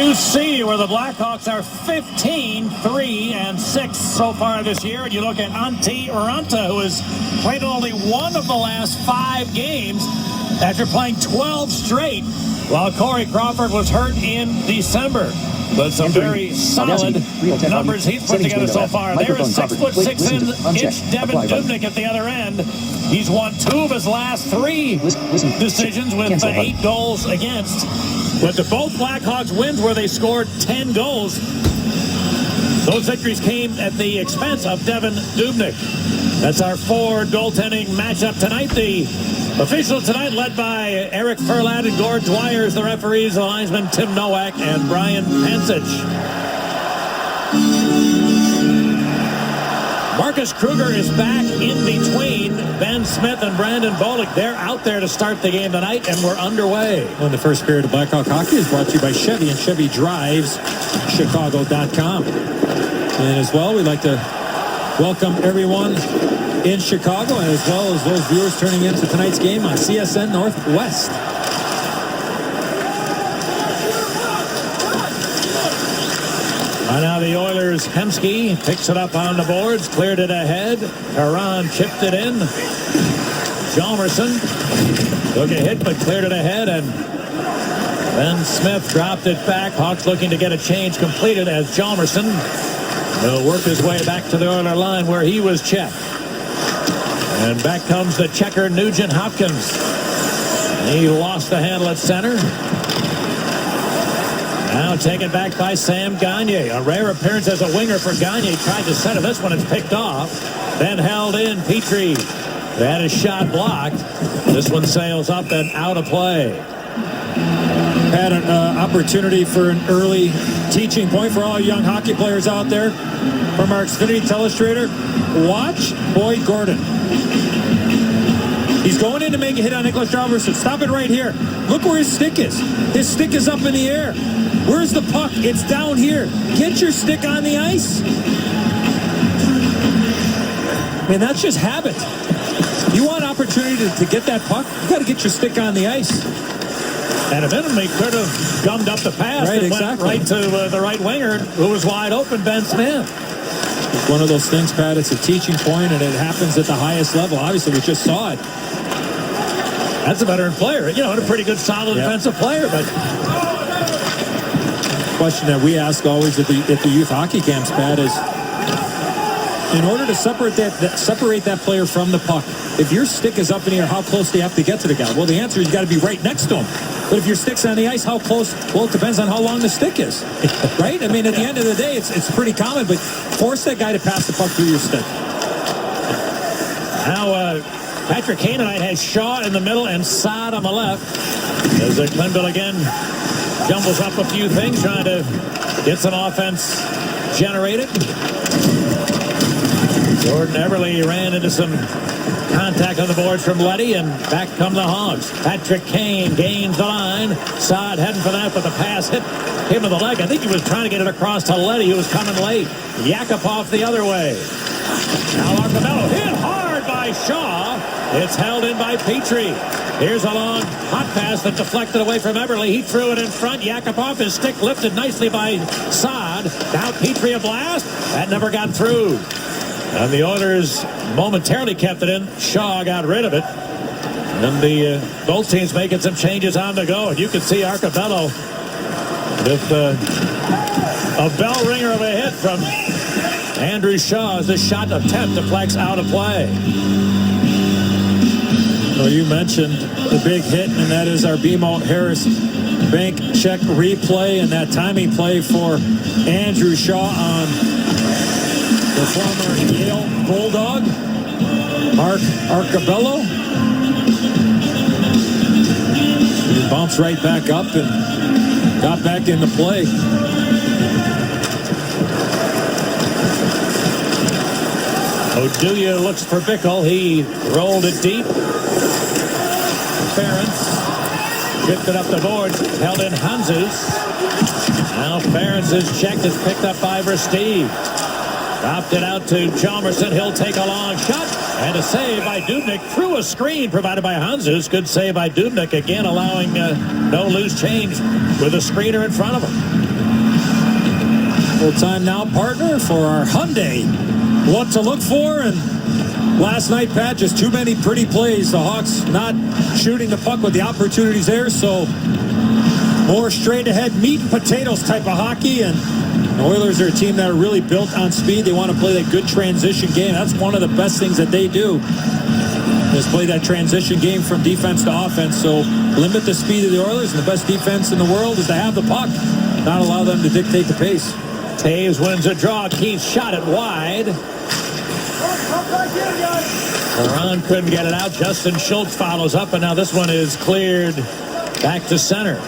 You see where the Blackhawks are 15-3-6 so far this year. And you look at Antti Raanta, who has played only one of the last 5 games after playing 12 straight, while Corey Crawford was hurt in December. But some very solid numbers he's put together so far. There is 6'6" Devin Dubnyk at the other end. He's won 2 of his last 3 decisions with 8 goals against. But the both Blackhawks wins where they scored 10 goals, those victories came at the expense of Devin Dubnyk. That's our forward goaltending matchup tonight. The officials tonight led by Eric Furlat and Gord Dwyer as the referees, the linesmen Tim Nowak and Brian Pansich. Marcus Kruger is back in between Ben Smith and Brandon Bollig. They're out there to start the game tonight, and we're underway. Well, the first period of Blackhawk hockey is brought to you by Chevy and Chevy Drives Chicago.com. And as well, we'd like to welcome everyone in Chicago, as well as those viewers turning into tonight's game on CSN Northwest. Right now the Oilers, Hemsky picks it up on the boards, cleared it ahead. Karan chipped it in. Hjalmarsson took a hit but cleared it ahead, and Ben Smith dropped it back. Hawks looking to get a change completed as Hjalmarsson will work his way back to the Oiler line where he was checked. And back comes the checker, Nugent Hopkins. He lost the handle at center. Now taken back by Sam Gagner. A rare appearance as a winger for Gagner. Tried to center this one. It's picked off. Then held in. Petrie had a shot blocked. This one sails up and out of play. Had an opportunity for an early teaching point for all young hockey players out there. From our Xfinity telestrator, watch Boyd Gordon. He's going in to make a hit on Nicholas Hjalmarsson. Stop it right here. Look where his stick is. His stick is up in the air. Where's the puck? It's down here. Get your stick on the ice. Man, that's just habit. You want opportunity to get that puck, you got to get your stick on the ice. And a minute, he could have gummed up the pass and went right to the right winger, who was wide open, Ben Smith. It's one of those things, Pat. It's a teaching point, and it happens at the highest level. Obviously, we just saw it. That's a veteran player, and a pretty good, solid defensive player. But question that we ask always at the youth hockey camps, Pat, is in order to separate that player from the puck, if your stick is up in the air, how close do you have to get to the guy? Well, the answer is you got to be right next to him. But if your stick's on the ice, how close? Well, it depends on how long the stick is, right? I mean, at the end of the day, it's pretty common, but force that guy to pass the puck through your stick. Now, Patrick Kane tonight has Shaw in the middle and Saad on the left. As Clinville again jumbles up a few things, trying to get some offense generated. Jordan Everly ran into some contact on the boards from Leddy, and back come the Hawks. Patrick Kane gains the line. Saad heading for that, but the pass hit him in the leg. I think he was trying to get it across to Leddy, who was coming late. Yakupov the other way. Now Arcabello hit hard by Shaw. It's held in by Petrie. Here's a long hot pass that deflected away from Everly. He threw it in front. Yakupov, his stick lifted nicely by Saad. Now Petrie a blast. That never got through. And the Oilers momentarily kept it in. Shaw got rid of it. And the both teams making some changes on the go. And you can see Arcabello with a bell ringer of a hit from Andrew Shaw as the shot attempt deflects out of play. Well, you mentioned the big hit, and that is our BMO Harris bank check replay, and that timing play for Andrew Shaw on the former Yale Bulldog, Mark Arcabello. He bounced right back up and got back into play. Oduya looks for Bickle. He rolled it deep. Ferentz tipped it up the boards. Held in Hanzus. Now Ferentz's check is picked up by Versteeg. Dropped it out to Hjalmarsson. He'll take a long shot. And a save by Dubnyk through a screen provided by Hanzus. Good save by Dubnyk, again allowing no loose change with a screener in front of him. Well, time now, partner, for our Hyundai. What to look for, and last night, Pat, just too many pretty plays. The Hawks not shooting the puck with the opportunities there, so more straight-ahead meat and potatoes type of hockey, and the Oilers are a team that are really built on speed. They want to play that good transition game. That's one of the best things that they do, is play that transition game from defense to offense. So limit the speed of the Oilers, and the best defense in the world is to have the puck, not allow them to dictate the pace. Taves wins a draw. Keith shot it wide. Ron couldn't get it out. Justin Schultz follows up, and now this one is cleared back to center.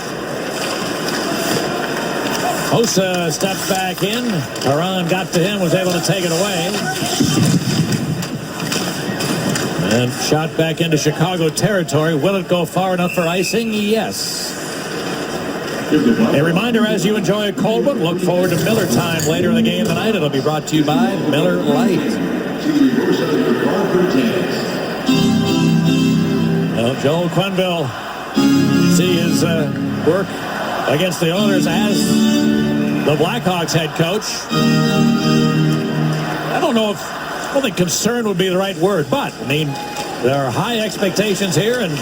Hossa steps back in. Haran got to him, was able to take it away. And shot back into Chicago territory. Will it go far enough for icing? Yes. A reminder, as you enjoy a cold one, look forward to Miller time later in the game tonight. It'll be brought to you by Miller Lite. Well, Joel Quenneville, you see his work against the Oilers as the Blackhawks head coach. I don't think concern would be the right word, but, I mean, there are high expectations here, and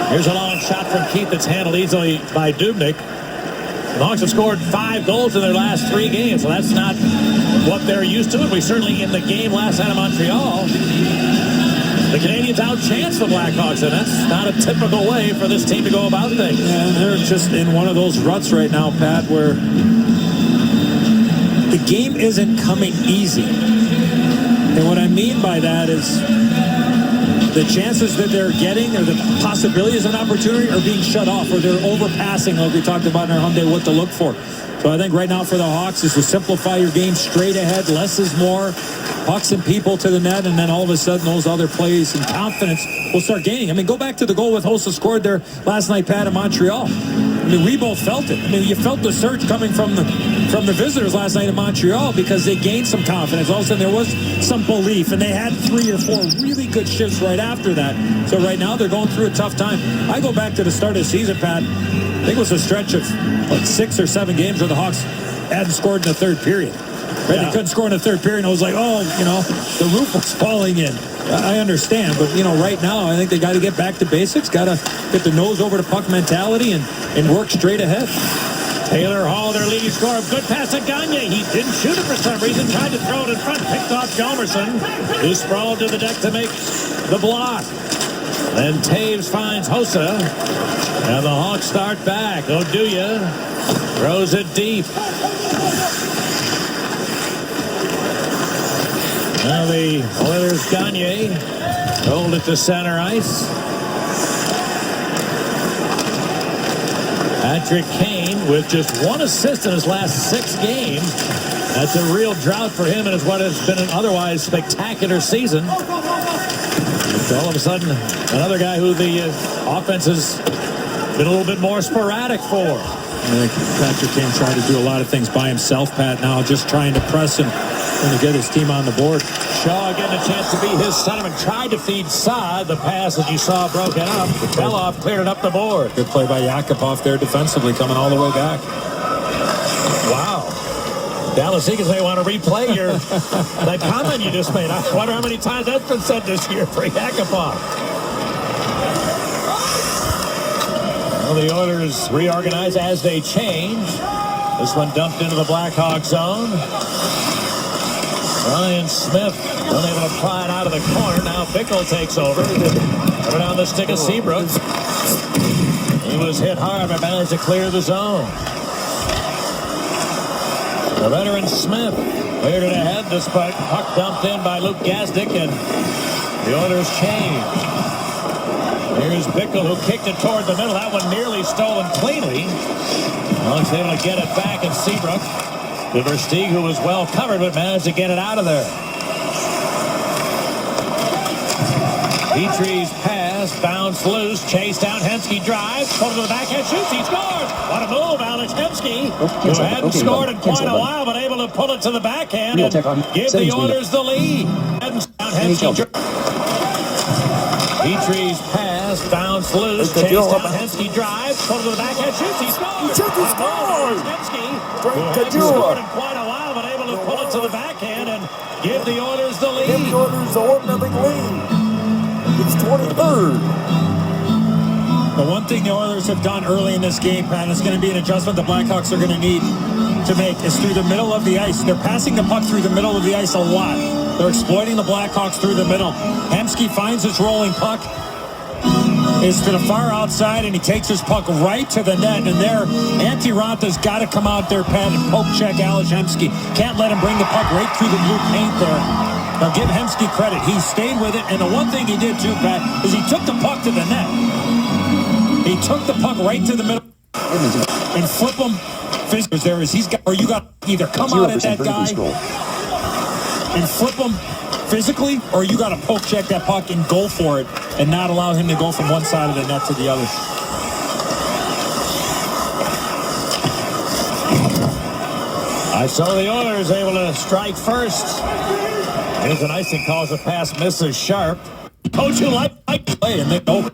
here's a long shot from Keith that's handled easily by Dubnyk. The Hawks have scored 5 goals in their last 3 games, so that's not what they're used to. And we certainly, in the game last night in Montreal, the Canadians outchanced the Blackhawks, and that's not a typical way for this team to go about things. Yeah, they're just in one of those ruts right now, Pat, where the game isn't coming easy. And what I mean by that is the chances that they're getting, or the possibilities of an opportunity, are being shut off, or they're overpassing, like we talked about in our Hyundai, what to look for. So I think right now for the Hawks is to simplify your game straight ahead. Less is more. Pucks and people to the net, and then all of a sudden those other plays and confidence will start gaining. I mean, go back to the goal with Hossa scored there last night, Pat, in Montreal. I mean, we both felt it. I mean, you felt the surge coming from the visitors last night in Montreal, because they gained some confidence. All of a sudden there was some belief, and they had 3 or 4 really good shifts right after that. So right now they're going through a tough time. I go back to the start of the season, Pat. I think it was a stretch of like 6 or 7 games where the Hawks hadn't scored in the third period. Right? Yeah. They couldn't score in the third period, and it was like, oh, the roof was falling in. I understand, but, right now I think they got to get back to basics, got to get the nose over the puck mentality and work straight ahead. Taylor Hall, their leading scorer. Good pass to Gagne. He didn't shoot it for some reason. Tried to throw it in front. Picked off Hjalmarsson, who sprawled to the deck to make the block. Then Taves finds Hossa. And the Hawks start back. Oduya throws it deep. Now the Oilers, Gagne rolled it to center ice. Patrick Kane with just 1 assist in his last 6 games. That's a real drought for him, and it's what has been an otherwise spectacular season. So all of a sudden, another guy who the offense has been a little bit more sporadic for. I think Patrick Kane tried to do a lot of things by himself, Pat, now just trying to press and to get his team on the board. Shaw getting a chance to be his sentiment. Tried to feed Saad. The pass that you saw broken up. Beloff cleared it up the board. Good play by Yakupov there defensively, coming all the way back. Wow. Dallas Eagles may want to replay that comment you just made. I wonder how many times that's been said this year for Yakupov. Well, the Oilers reorganize as they change. This one dumped into the Blackhawks zone. Ryan Smith unable to pry it out of the corner. Now Bickle takes over. Coming down the stick of Seabrook. He was hit hard but managed to clear the zone. The veteran Smith cleared it ahead. This puck dumped in by Luke Gazdic, and the Oilers change. Here's Bickle, who kicked it toward the middle. That one nearly stolen cleanly. Alex able to get it back, and Seabrook to Versteeg, who was well covered, but managed to get it out of there. Petrie's pass bounced loose, chased down. Hemsky drives, pulled to the backhand, shoots, he scores. What a move, Alex Hemsky, who hadn't scored in quite a while, but able to pull it to the backhand and give the Oilers the lead. Petrie's pass pass bounced loose. Chased down. Hemsky drives. Put it to the backhand. Shoots. He scores. Hemsky, who hadn't scored in quite a while, but able to pull it to the backhand and give the Oilers the lead. Give the Oilers a 1-0 lead. It's 23rd. The one thing the Oilers have done early in this game, Pat, is going to be an adjustment the Blackhawks are going to need to make, is through the middle of the ice. They're passing the puck through the middle of the ice a lot. They're exploiting the Blackhawks through the middle. Hemsky finds his rolling puck. It's to the far outside, and he takes his puck right to the net. And there, Antti Ranta's got to come out there, Pat, and poke check Ales Hemsky. Can't let him bring the puck right through the blue paint there. Now, give Hemsky credit. He stayed with it, and the one thing he did, too, Pat, is he took the puck to the net. He took the puck right to the middle and flip him. Physically, there is he's got, or you got to either come out at that guy and flip him physically, or you got to poke check that puck and go for it and not allow him to go from one side of the net to the other. I saw the Oilers able to strike first. Here's an icing, calls a pass, misses sharp. Coach, you like play and then over.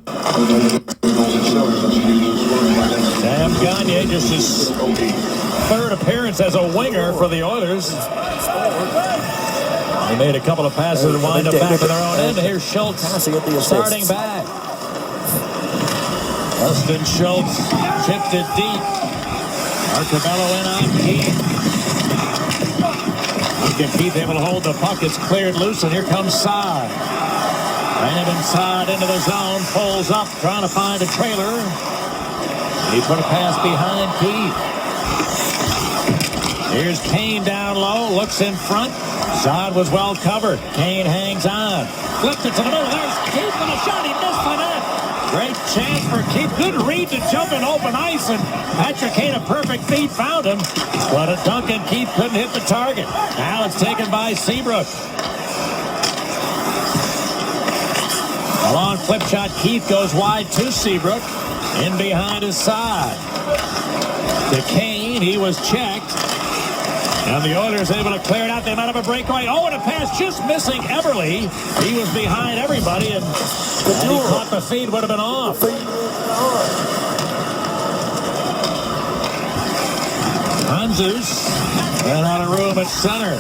Sam Gagner, just his third appearance as a winger for the Oilers. They made a couple of passes and wind up back in their own end. Here's Schultz starting back. Dustin Schultz chipped it deep. Arcabello in on Keith. Keith able to hold the puck. It's cleared loose, and here comes Saad. Brandon Saad into the zone, pulls up, trying to find a trailer. He put a pass behind Keith. Here's Kane down low, looks in front. Saad was well covered. Kane hangs on. Flipped it to the middle. There's Keith with a shot. He missed the net. Great chance for Keith. Good read to jump in open ice, and Patrick Kane, a perfect feed, found him. But a dunk, and Keith couldn't hit the target. Now it's taken by Seabrook. A long flip shot. Keith goes wide to Seabrook. In behind his side. To Kane. He was checked. And the Oilers able to clear it out. They might have a breakaway. Oh, and a pass just missing Everly. He was behind everybody, and he caught the feed. Would have been off. Hanzus ran out of room at center.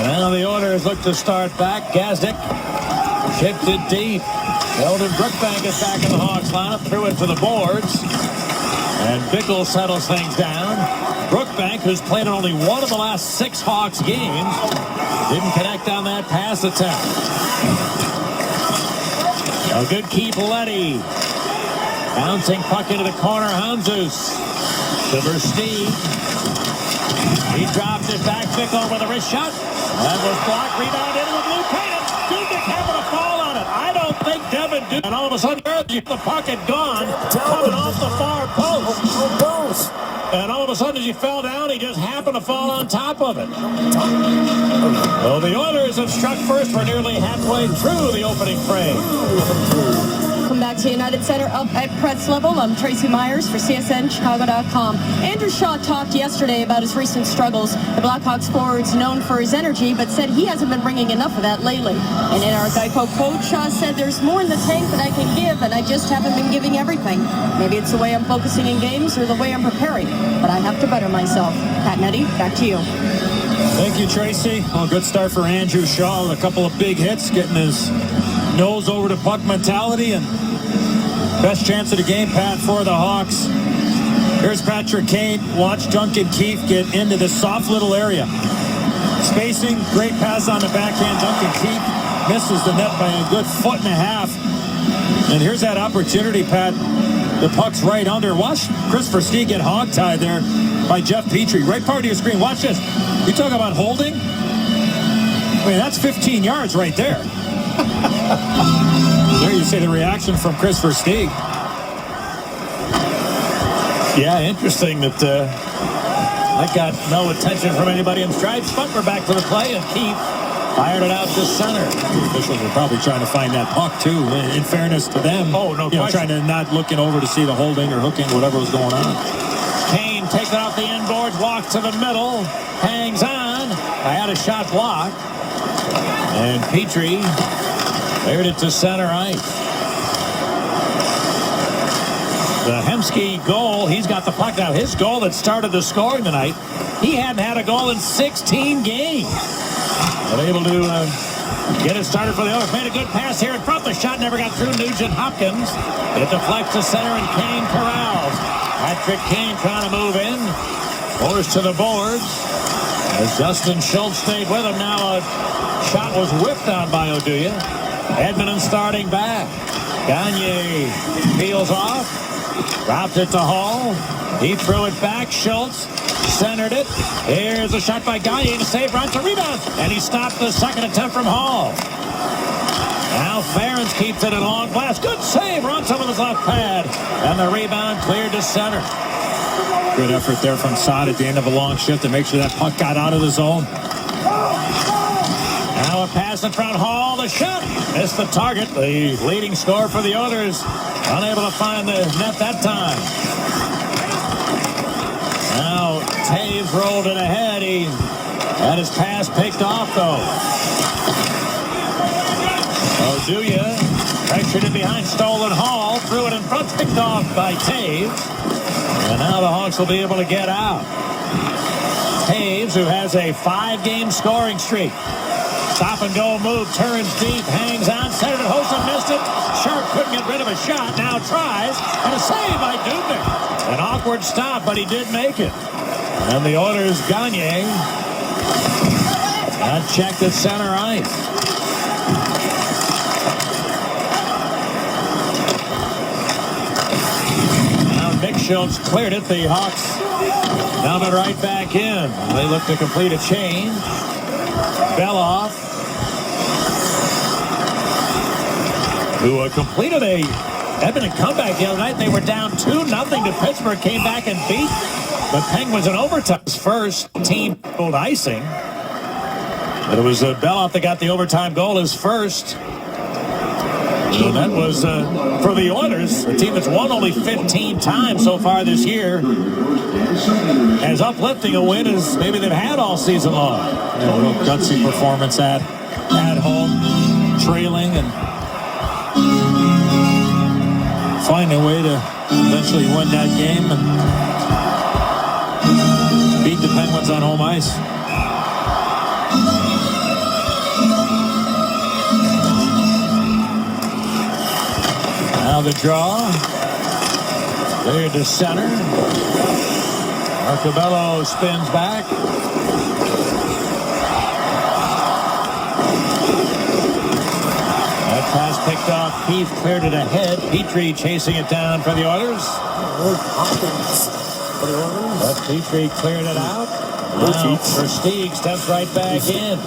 Now the Oilers look to start back. Gazdic chipped it deep. Eldon Brookbank is back in the Hawks lineup. Threw it to the boards. And Bickle settles things down. Brookbank, who's played in only one of the last 6 Hawks games, didn't connect on that pass attempt. A good keep, Leddy. Bouncing puck into the corner. Hanzus to Versteeg. He dropped it back. Bickle with a wrist shot. That was blocked, rebound into the blue paint. Dudek having a fall on it. I don't think Devin Dudek. And all of a sudden, the puck had gone, coming off the far post. And all of a sudden, as he fell down, he just happened to fall on top of it. Well, the Oilers have struck first. We're nearly halfway through the opening frame. Welcome back to United Center up at Pretz level. I'm Tracy Myers for CSNChicago.com. Andrew Shaw talked yesterday about his recent struggles. The Blackhawks forward's known for his energy, but said he hasn't been bringing enough of that lately. And in our Geico quote, Shaw said, "There's more in the tank that I can give, and I just haven't been giving everything. Maybe it's the way I'm focusing in games or the way I'm preparing, but I have to better myself." Pat Nettie, back to you. Thank you, Tracy. Well, good start for Andrew Shaw with a couple of big hits, getting his nose over the puck mentality, and best chance of the game, Pat, for the Hawks. Here's Patrick Kane. Watch Duncan Keith get into this soft little area. Spacing, great pass on the backhand. Duncan Keith misses the net by a good 1.5 feet. And here's that opportunity, Pat. The puck's right under. Watch Chris Versteeg get hogtied there by Jeff Petrie. Right part of your screen. Watch this. You talk about holding? I mean, that's 15 yards right there. There you see the reaction from Chris Versteeg. Yeah, interesting that that got no attention from anybody in stripes, but we're back to the play, and Keith fired it out to center. The officials were probably trying to find that puck, too, in fairness to them. Oh, no question. Trying to not looking over to see the holding or hooking, whatever was going on. Kane takes it off the inboards, walks to the middle, hangs on. I had a shot blocked. And Petrie cleared it to center ice. The Hemsky goal, he's got the puck now. His goal that started the scoring tonight, he hadn't had a goal in 16 games. But able to get it started for the Oilers. Made a good pass here in front. The shot never got through Nugent Hopkins. It deflects to center and Kane corrals. Patrick Kane trying to move in. Forced to the boards. As Justin Schultz stayed with him. Now a shot was whipped on by Oduya. Edmonton starting back. Gagne peels off. Dropped it to Hall. He threw it back. Schultz centered it. Here's a shot by Gagne to save. Runs a rebound. And he stopped the second attempt from Hall. Now Ferentz keeps it in long blast. Good save. Runs over his left pad. And the rebound cleared to center. Good effort there from Saad at the end of a long shift to make sure that puck got out of the zone. Now a pass in front. Hall, the shot. Missed the target. The leading scorer for the Oilers. Unable to find the net that time. Now Taves rolled it ahead. He had his pass picked off, though. Oduya pressured it behind. Stolen Hall. Threw it in front. Picked off by Taves. And now the Hawks will be able to get out. Taves, who has a 5-game scoring streak. Stop and go move, turns deep, hangs on, centered it, Hossa missed it. Sharp couldn't get rid of a shot, now tries, and a save by Dubnyk. An awkward stop, but he did make it. And the Oilers, Gagne, got checked at center ice. Now Nick Schultz cleared it. The Hawks coming right back in. They look to complete a change. Beloff, who completed a Edmonton comeback the other night. They were down 2-0 to Pittsburgh. Came back and beat the Penguins in overtime. First team gold icing. But it was Beloff that got the overtime goal, his first. And that was for the Oilers, a team that's won only 15 times so far this year. As uplifting a win as maybe they've had all season long. Yeah, a real gutsy performance at home, trailing and finding a way to eventually win that game and beat the Penguins on home ice. Now the draw. Cleared to center. Arcobello spins back. That pass picked off. Keith cleared it ahead. Petrie chasing it down for the Oilers. But Petrie cleared it out. Now Versteeg steps right back in.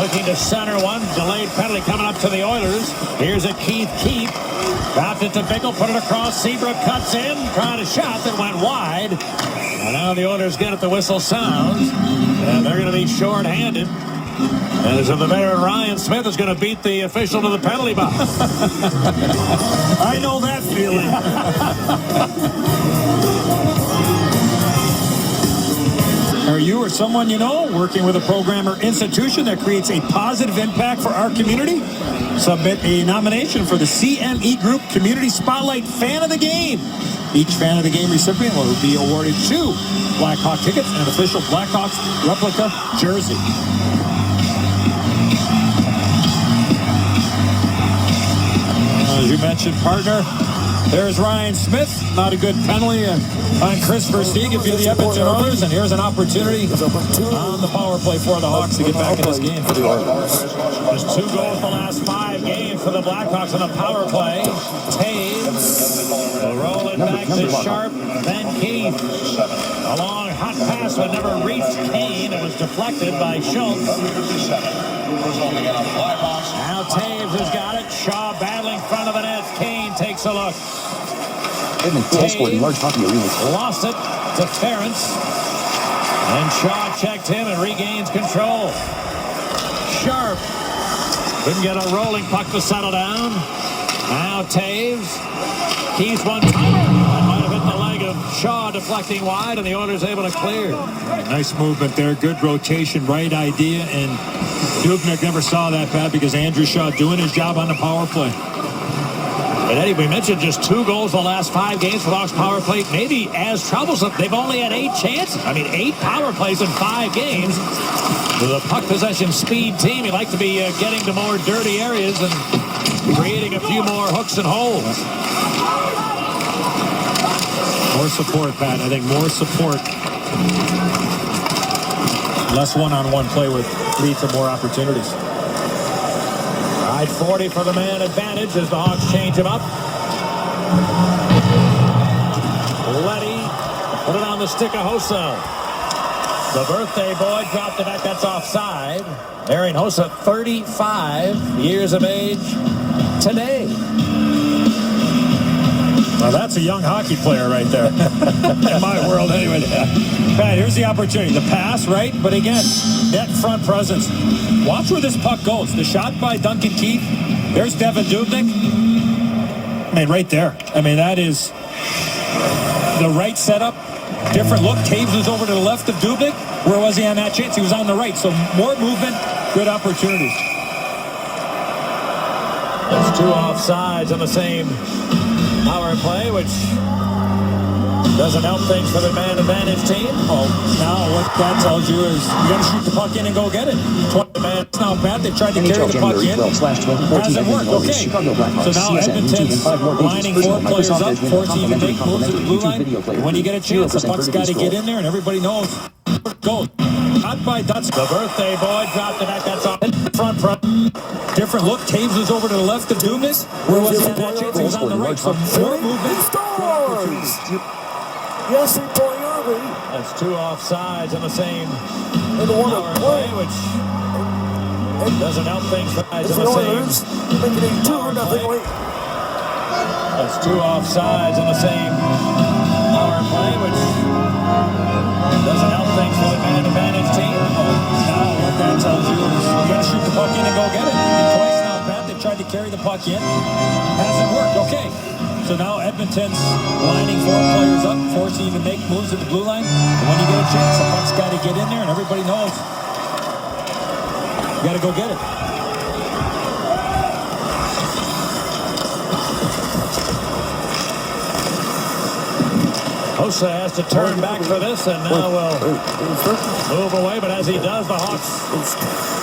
Looking to center one. Delayed penalty coming up to the Oilers. Here's a Keith Keep. Dropped it to Bickle. Put it across. Seabrook cuts in. Tried a shot that went wide. And now the Oilers get it. The whistle sounds. And they're going to be short-handed. And as if the veteran Ryan Smith is going to beat the official to the penalty box. I know that feeling. Are you or someone you know working with a program or institution that creates a positive impact for our community? Submit a nomination for the CME Group Community Spotlight Fan of the Game. Each Fan of the Game recipient will be awarded 2 Blackhawk tickets and an official Blackhawks replica jersey. As you mentioned, partner, there's Ryan Smith. Not a good penalty on Chris Versteeg if you're the Edmonton Oilers. And here's an opportunity on the power play for the Hawks to get back in this game. There's 2 goals the last 5 games for the Blackhawks on the power play. Taves will roll it back to Sharp, then Keith. A long hot pass but never reached Kane. It was deflected by Schultz. Now Taves has got it. Shaw battling front of the net. Kane takes a look. Taves lost it to Ferentz. And Shaw checked him and regains control. Sharp couldn't get a rolling puck to settle down. Now Taves. Keith's one timer. That might have hit the leg of Shaw deflecting wide, and the Oilers able to clear. Nice movement there. Good rotation. Right idea. And Dubnyk never saw that bad because Andrew Shaw doing his job on the power play. And Eddie, we mentioned just 2 goals the last 5 games for the Hawks power play. Maybe as troublesome. They've only had 8 chances. I mean, 8 power plays in 5 games. The puck possession speed team, you like to be getting to more dirty areas and creating a few more hooks and holes. More support, Pat. I think more support. Less one-on-one play would lead to more opportunities. Side 40 for the man advantage as the Hawks change him up. Letty put it on the stick of Hossa. The birthday boy dropped it back. That's offside. Aaron Hossa, 35 years of age today. Well, that's a young hockey player right there. In my world, anyway. Pat, here's the opportunity. The pass, right? But again, net front presence. Watch where this puck goes. The shot by Duncan Keith. There's Devin Dubnyk. I mean, right there. I mean, that is the right setup. Different look. Taves was over to the left of Dubnyk. Where was he on that chance? He was on the right. So more movement, good opportunities. There's 2 offsides on the same power play, which doesn't help things for the man advantage team. Oh, now what that tells you is you got to shoot the puck in and go get it. 20 minutes now, Pat. They tried to carry the puck in. Hasn't worked. Okay. So now Edmonton's lining 4 players up, forcing the big moves to the blue line. And when you get a chance, the puck's got to get in there, and everybody knows where it goes. Not by Dutz. The birthday boy dropped it back. That's off. Front. Different look. Taves was over to the left of Dubnyk. Where was he on that chance? He was on the right. So more movement. Yes, Irving. That's 2 offsides on the same And the one power play, which doesn't help things for guys on the same. Making it 2-0 lead. That's 2 offsides on the same power play, which doesn't help things for the man advantage team. Now what that tells you is you got to shoot the puck in and go get it. Twice now, Pat. They tried to carry the puck in. Hasn't worked. Okay. So now Edmonton's lining 4 players up, forcing you to make moves at the blue line. And when you get a chance, the puck's got to get in there, and everybody knows you got to go get it. Hossa has to turn back for this, and now will move away. But as he does, the Hawks,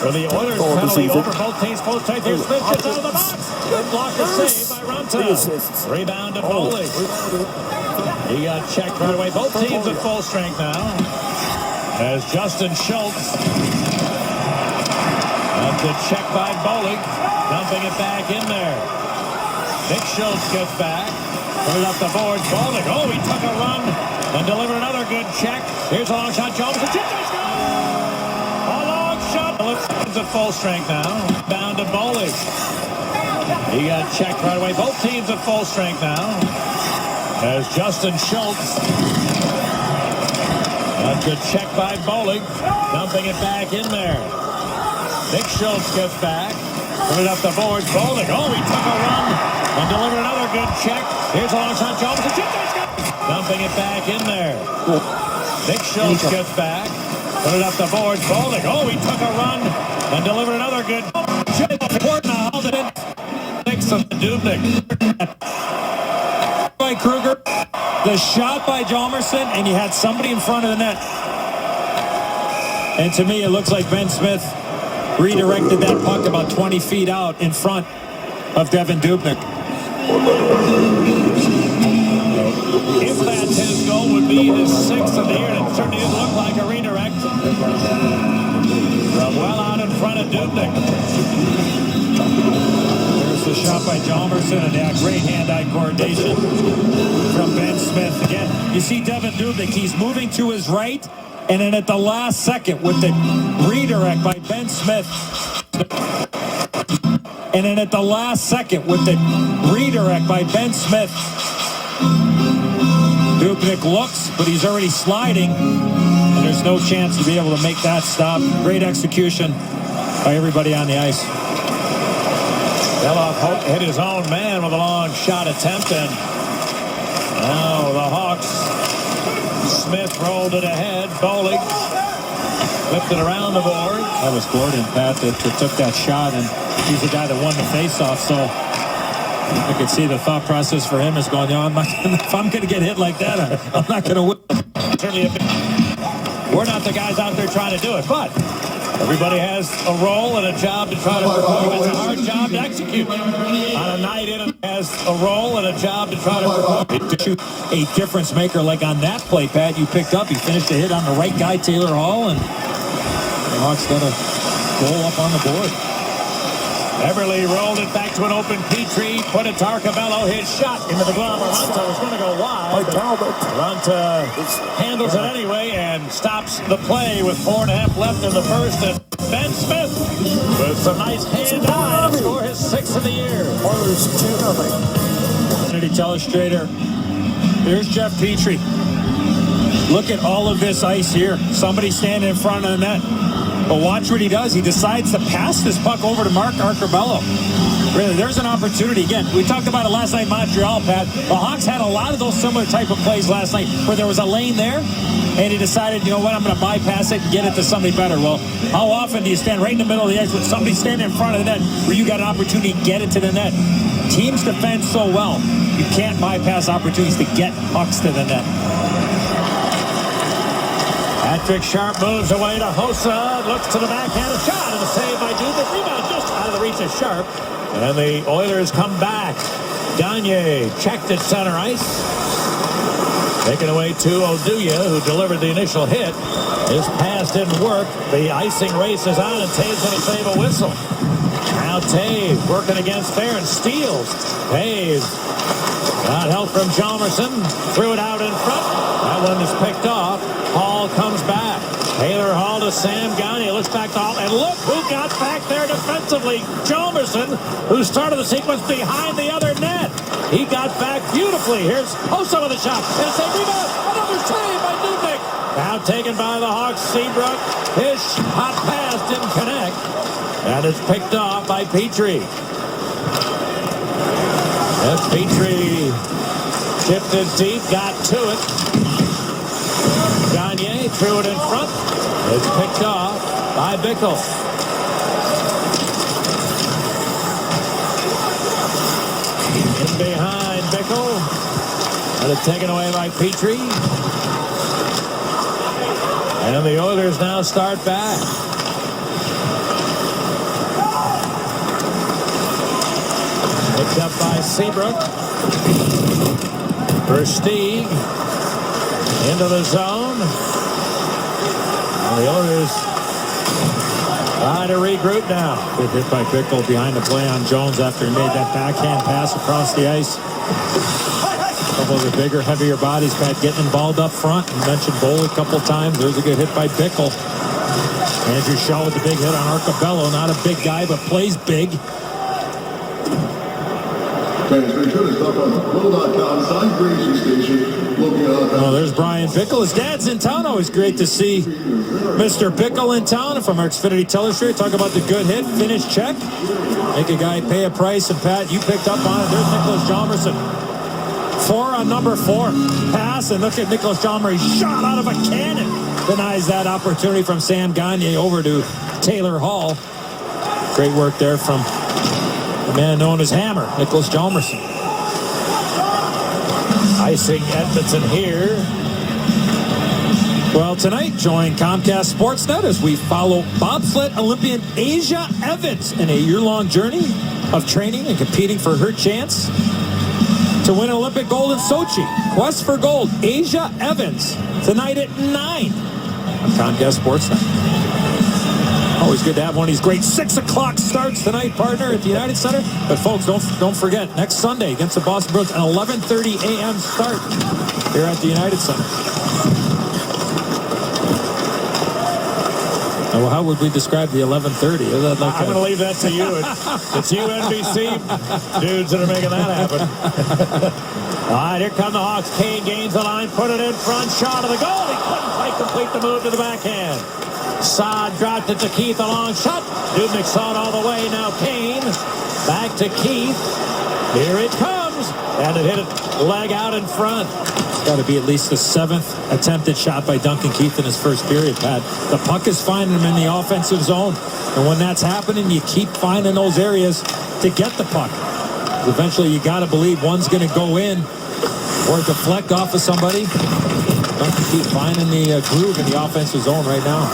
or the Oilers, penalty over both teams. Post tight. Here's Smith gets out of the box. Good blocker save by Runta. Rebound to Boley. He got checked right away. Both teams at full strength now. As Justin Schultz. That's a check by Boley. Dumping it back in there. Nick Schultz gets back. Put it up the boards. Boley. Oh, he took a run and delivered another good check. Here's a long shot. Jones. A long shot. It's at full strength now. Down to Boley. He got checked right away. Both teams at full strength now. As Justin Schultz. A good check by Boley. Dumping it back in there. Nick Schultz gets back. Put it up the boards. Boley. Oh, he took a run and delivered another good check. Here's a long shot. Jones. Dumping it back in there. Nick Schultz gets back. Put it up the boards. Boley. Oh, he took a run and delivered another good check. Dubnyk. By Kruger. The shot by Hjalmarsson, and you had somebody in front of the net. And to me, it looks like Ben Smith redirected that puck about 20 feet out in front of Devin Dubnyk. If that's his goal, would be his 6th of the year. It certainly didn't look like a redirect. From well out in front of Dubnyk. There's the shot by Hjalmarsson, and that great hand-eye coordination from Ben Smith. Again, you see Devin Dubnyk, he's moving to his right, and then at the last second with the redirect by Ben Smith. And then at the last second with the redirect by Ben Smith. Dubnyk looks, but he's already sliding. And there's no chance to be able to make that stop. Great execution by everybody on the ice. Beloff hit his own man with a long shot attempt, and Now the Hawks. Smith rolled it ahead. Bowling flipped it around the board. That was Gordon, Pat, that took that shot, and he's the guy that won the faceoff. So I could see the thought process for him is going, if I'm going to get hit like that, I'm not going to win. Certainly, we're not the guys out there trying to do it, but everybody has a role and a job to try to perform. It's a hard job to execute. On a night in, it has a role and a job to try to perform. A difference maker like on that play, Pat, you picked up. You finished the hit on the right guy, Taylor Hall, and the Hawks got a goal up on the board. Everly rolled it back to an open Petrie, put it to Arcabello. His shot into the glove. Aranta was going to go wide. Aranta handles it anyway and stops the play with 4.5 left in the first. And Ben Smith with some nice hand-eye to score his 6th of the year. Oilers 2-0. Kennedy Telestrator. Here's Jeff Petrie. Look at all of this ice here. Somebody standing in front of the net. But watch what he does. He decides to pass this puck over to Mark Arcabello. Really, there's an opportunity. Again, we talked about it last night in Montreal, Pat. The Hawks had a lot of those similar type of plays last night where there was a lane there, and he decided, you know what, I'm going to bypass it and get it to somebody better. Well, how often do you stand right in the middle of the ice with somebody standing in front of the net where you got an opportunity to get it to the net? Teams defend so well, you can't bypass opportunities to get pucks to the net. Patrick Sharp moves away to Hossa, looks to the backhand, a shot, and a save by Dubnik. Rebound just out of the reach of Sharp. And the Oilers come back. Gagne checked at center ice. Taken away to Oduya, who delivered the initial hit. His pass didn't work. The icing race is on, and Taves going to save a whistle. Now Taves working against Fair and steals. Taves got help from Jalmerson. Threw it out in front. That one is picked off. Hall comes back. Taylor Hall to Sam Gagne. Looks back to Hall. And look who got back there defensively. Jalmerson, who started the sequence behind the other net. He got back beautifully. Here's Hossa with a shot. And it's a rebound. Another save by Dubnik. Now taken by the Hawks. Seabrook. His hot pass didn't connect. And it's picked off by Petrie. That's Petrie. Shifted deep. Got to it. Gagne threw it in front. It's picked off by Bickle. In behind Bickle. And it's taken away by Petrie. And the Oilers now start back. Picked up by Seabrook. Versteeg. Into the zone. And the Oilers trying to regroup now. Good hit by Bickle behind the play on Jones after he made that backhand pass across the ice. A couple of the bigger, heavier bodies, Pat, getting involved up front. You mentioned Bowl a couple times. There's a good hit by Bickle. Andrew Shaw with the big hit on Arcabello. Not a big guy, but plays big. Transmission is up on the Bull.com side racing station. Oh, there's Brian Bickle. His dad's in town. Always great to see Mr. Bickle in town. From our Xfinity Telestrator, talk about the good hit, finish check. Make a guy pay a price. And Pat, you picked up on it. There's Nicholas Jalmerson. 4 on number 4. Pass, and look at Nicholas Jalmerson. Shot out of a cannon. Denies that opportunity from Sam Gagne over to Taylor Hall. Great work there from the man known as Hammer, Nicholas Jalmerson. Icing Edmonton here. Well, tonight, join Comcast Sportsnet as we follow bobsled Olympian Asia Evans in a year-long journey of training and competing for her chance to win Olympic gold in Sochi. Quest for gold, Asia Evans, tonight at 9 on Comcast Sportsnet. Always good to have one of these great 6 o'clock starts tonight, partner, at the United Center. But folks, don't forget, next Sunday against the Boston Bruins, an 11:30 a.m. start here at the United Center. Well, how would we describe the 11:30? I'm going to leave that to you. It's you NBC dudes that are making that happen. All right, here come the Hawks. Kane gains the line, put it in front, shot of the goal. He couldn't quite complete the move to the backhand. Saad dropped it to Keith, a long shot. Dubnik saw it all the way. Now Kane back to Keith. Here it comes. And it hit it leg out in front. It's got to be at least the 7th attempted shot by Duncan Keith in his first period, Pat. The puck is finding him in the offensive zone. And when that's happening, you keep finding those areas to get the puck. Eventually, you got to believe one's going to go in or deflect off of somebody. Duncan Keith finding the groove in the offensive zone right now.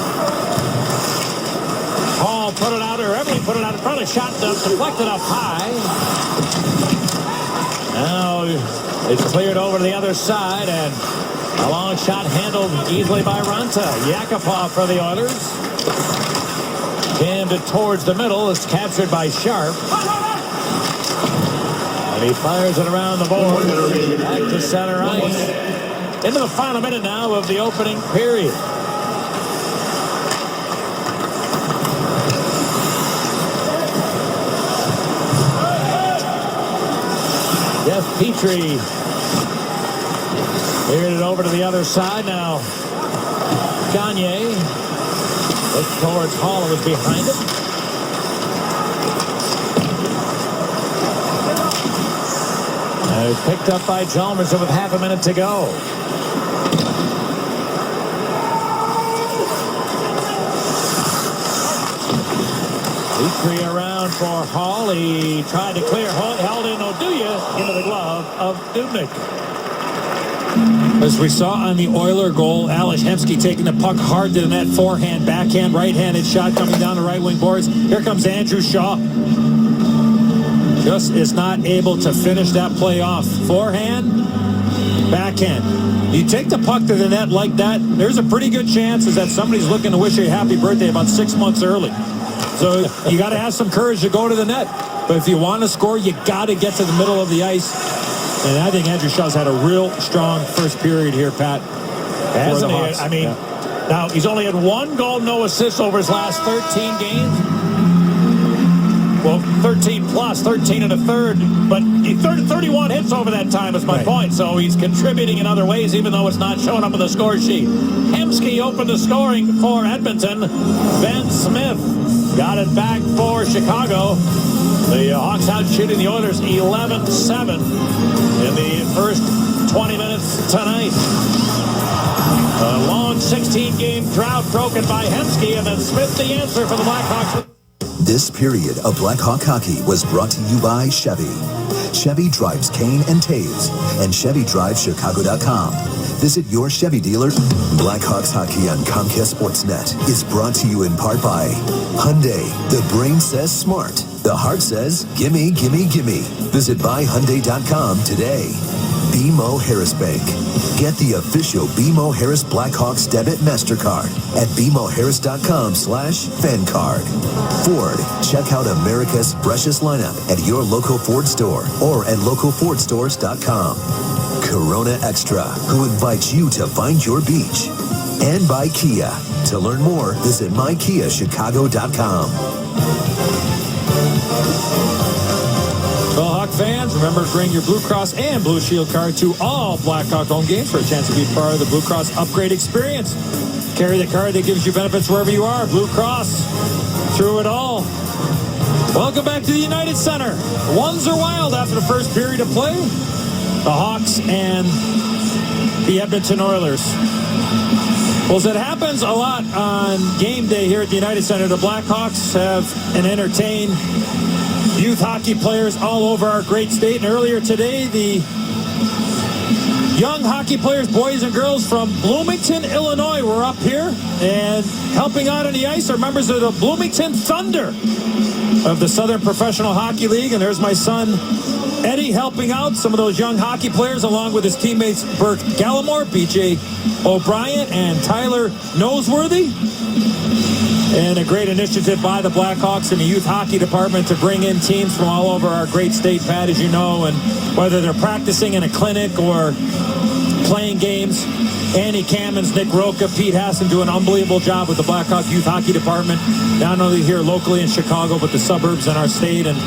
Hall put it out, or Everly put it out in front of the shot, deflected up high. Now it's cleared over to the other side, and a long shot handled easily by Ranta. Yakupov for the Oilers. Jammed it towards the middle. It's captured by Sharp. And he fires it around the board. Back to center ice. Into the final minute now of the opening period. Jeff Petrie cleared it over to the other side. Now Gagne looks towards Hall, who was behind him. And it's picked up by Chalmers with half a minute to go. Petrie around for Hall. He tried to clear. Held in Oduya into the glove of Dubnyk. As we saw on the Oiler goal, Ales Hemsky taking the puck hard to the net, forehand, backhand, right-handed shot coming down the right wing boards. Here comes Andrew Shaw. Just is not able to finish that play off. Forehand, backhand. You take the puck to the net like that, there's a pretty good chance is that somebody's looking to wish you a happy birthday about 6 months early. So you got to have some courage to go to the net. But if you want to score, you got to get to the middle of the ice. And I think Andrew Shaw's had a real strong first period here, Pat. Hasn't he? I mean, now he's only had 1 goal, no assists over his last 13 games. Well, 13 plus, 13 and a third. But 31 hits over that time is my point. So he's contributing in other ways, even though it's not showing up on the score sheet. Hemsky opened the scoring for Edmonton. Ben Smith got it back for Chicago. The Hawks out shooting the Oilers 11-7 in the first 20 minutes tonight. A long 16-game drought broken by Hemsky, and then Smith the answer for the Blackhawks. This period of Blackhawk hockey was brought to you by Chevy. Chevy drives Kane and Taves, and ChevyDriveChicago.com. Visit your Chevy dealer. Blackhawks hockey on Comcast Sportsnet is brought to you in part by Hyundai. The brain says smart. The heart says gimme, gimme, gimme. Visit buyhyundai.com today. BMO Harris Bank. Get the official BMO Harris Blackhawks debit MasterCard at BMOHarris.com/FanCard. Ford. Check out America's freshest lineup at your local Ford store or at localfordstores.com. Corona Extra, who invites you to find your beach. And by Kia. To learn more, visit mykiachicago.com. Well, Hawk fans, remember to bring your Blue Cross and Blue Shield card to all Blackhawk home games for a chance to be part of the Blue Cross upgrade experience. Carry the card that gives you benefits wherever you are. Blue Cross, through it all. Welcome back to the United Center. Ones are wild after the first period of play. The Hawks and the Edmonton Oilers. Well, as it happens a lot on game day here at the United Center, the Blackhawks have and entertain youth hockey players all over our great state. And earlier today, the young hockey players, boys and girls from Bloomington, Illinois, were up here. And helping out on the ice are members of the Bloomington Thunder of the Southern Professional Hockey League. And there's my son, Eddie, helping out some of those young hockey players along with his teammates Burke Gallimore, BJ O'Brien, and Tyler Noseworthy. And a great initiative by the Blackhawks and the youth hockey department to bring in teams from all over our great state, Pat, as you know, and whether they're practicing in a clinic or playing games. Andy Cammons, Nick Roca, Pete Hassan do an unbelievable job with the Blackhawk youth hockey department, not only here locally in Chicago, but the suburbs in our state. And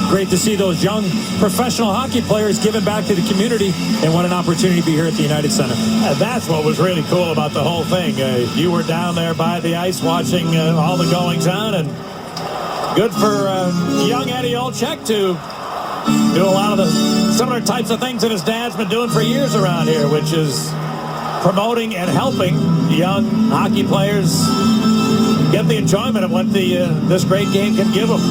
great to see those young professional hockey players giving back to the community, and what an opportunity to be here at the United Center. And that's what was really cool about the whole thing. You were down there by the ice watching all the goings on, and good for young Eddie Olczyk to do a lot of the similar types of things that his dad's been doing for years around here, which is promoting and helping young hockey players get the enjoyment of what this great game can give them.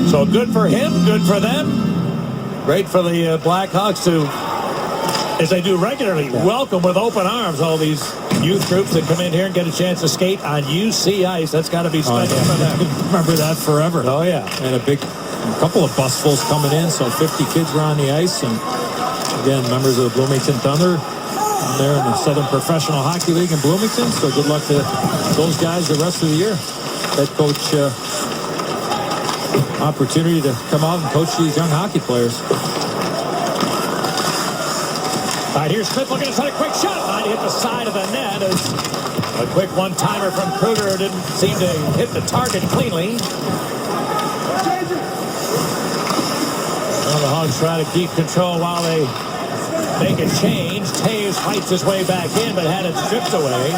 So good for him, good for them. Great for the Blackhawks to, as they do regularly, welcome with open arms all these youth groups that come in here and get a chance to skate on UC ice. That's got to be special for them. Remember that forever. Oh, yeah. And a couple of busfuls coming in, so 50 kids were on the ice. And again, members of the Bloomington Thunder there in the Southern Professional Hockey League in Bloomington. So good luck to those guys the rest of the year. Head coach opportunity to come out and coach these young hockey players. All right, here's Smith looking to set a quick shot. Might hit the side of the net as a quick one-timer from Kruger didn't seem to hit the target cleanly. Well, the Hawks try to keep control while they make a change. Taves fights his way back in, but had it stripped away.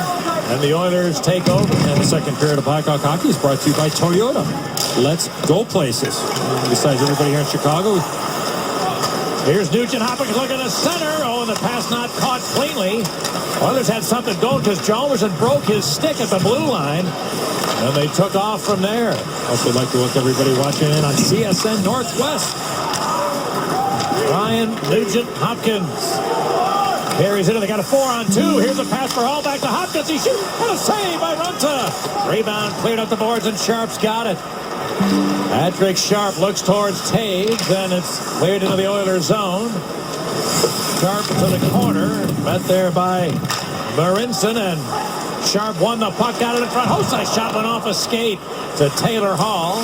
And the Oilers take over. And the second period of Blackhawk hockey is brought to you by Toyota. Let's go places. And besides everybody here in Chicago. Here's Nugent hopping, looking at the center. Oh, and the pass not caught cleanly. Oilers had something going because Jalmerson broke his stick at the blue line. And they took off from there. Also like to welcome everybody watching in on CSN Northwest. Ryan Nugent Hopkins carries it, and they got a 4-on-2. Here's a pass for Hall back to Hopkins. He shoots. What a save by Runta. Rebound cleared up the boards, and Sharp's got it. Patrick Sharp looks towards Taves, and it's cleared into the Oilers zone. Sharp to the corner, met there by Marinson, and Sharp won the puck, got it in front. Hosai shot went off a skate to Taylor Hall.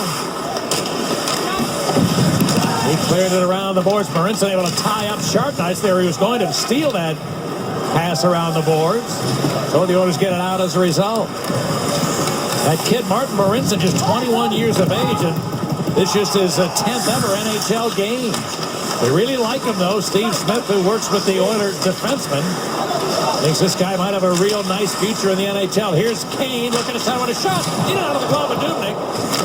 He cleared it around the boards. Marinson able to tie up Sharp nicely there. He was going to steal that pass around the boards. So the Oilers get it out as a result. That kid, Martin Marinson, just 21 years of age, and this just is a 10th ever NHL game. They really like him, though. Steve Smith, who works with the Oilers defenseman, thinks this guy might have a real nice future in the NHL. Here's Kane looking to side with a shot. In and out of the glove of Dubnyk.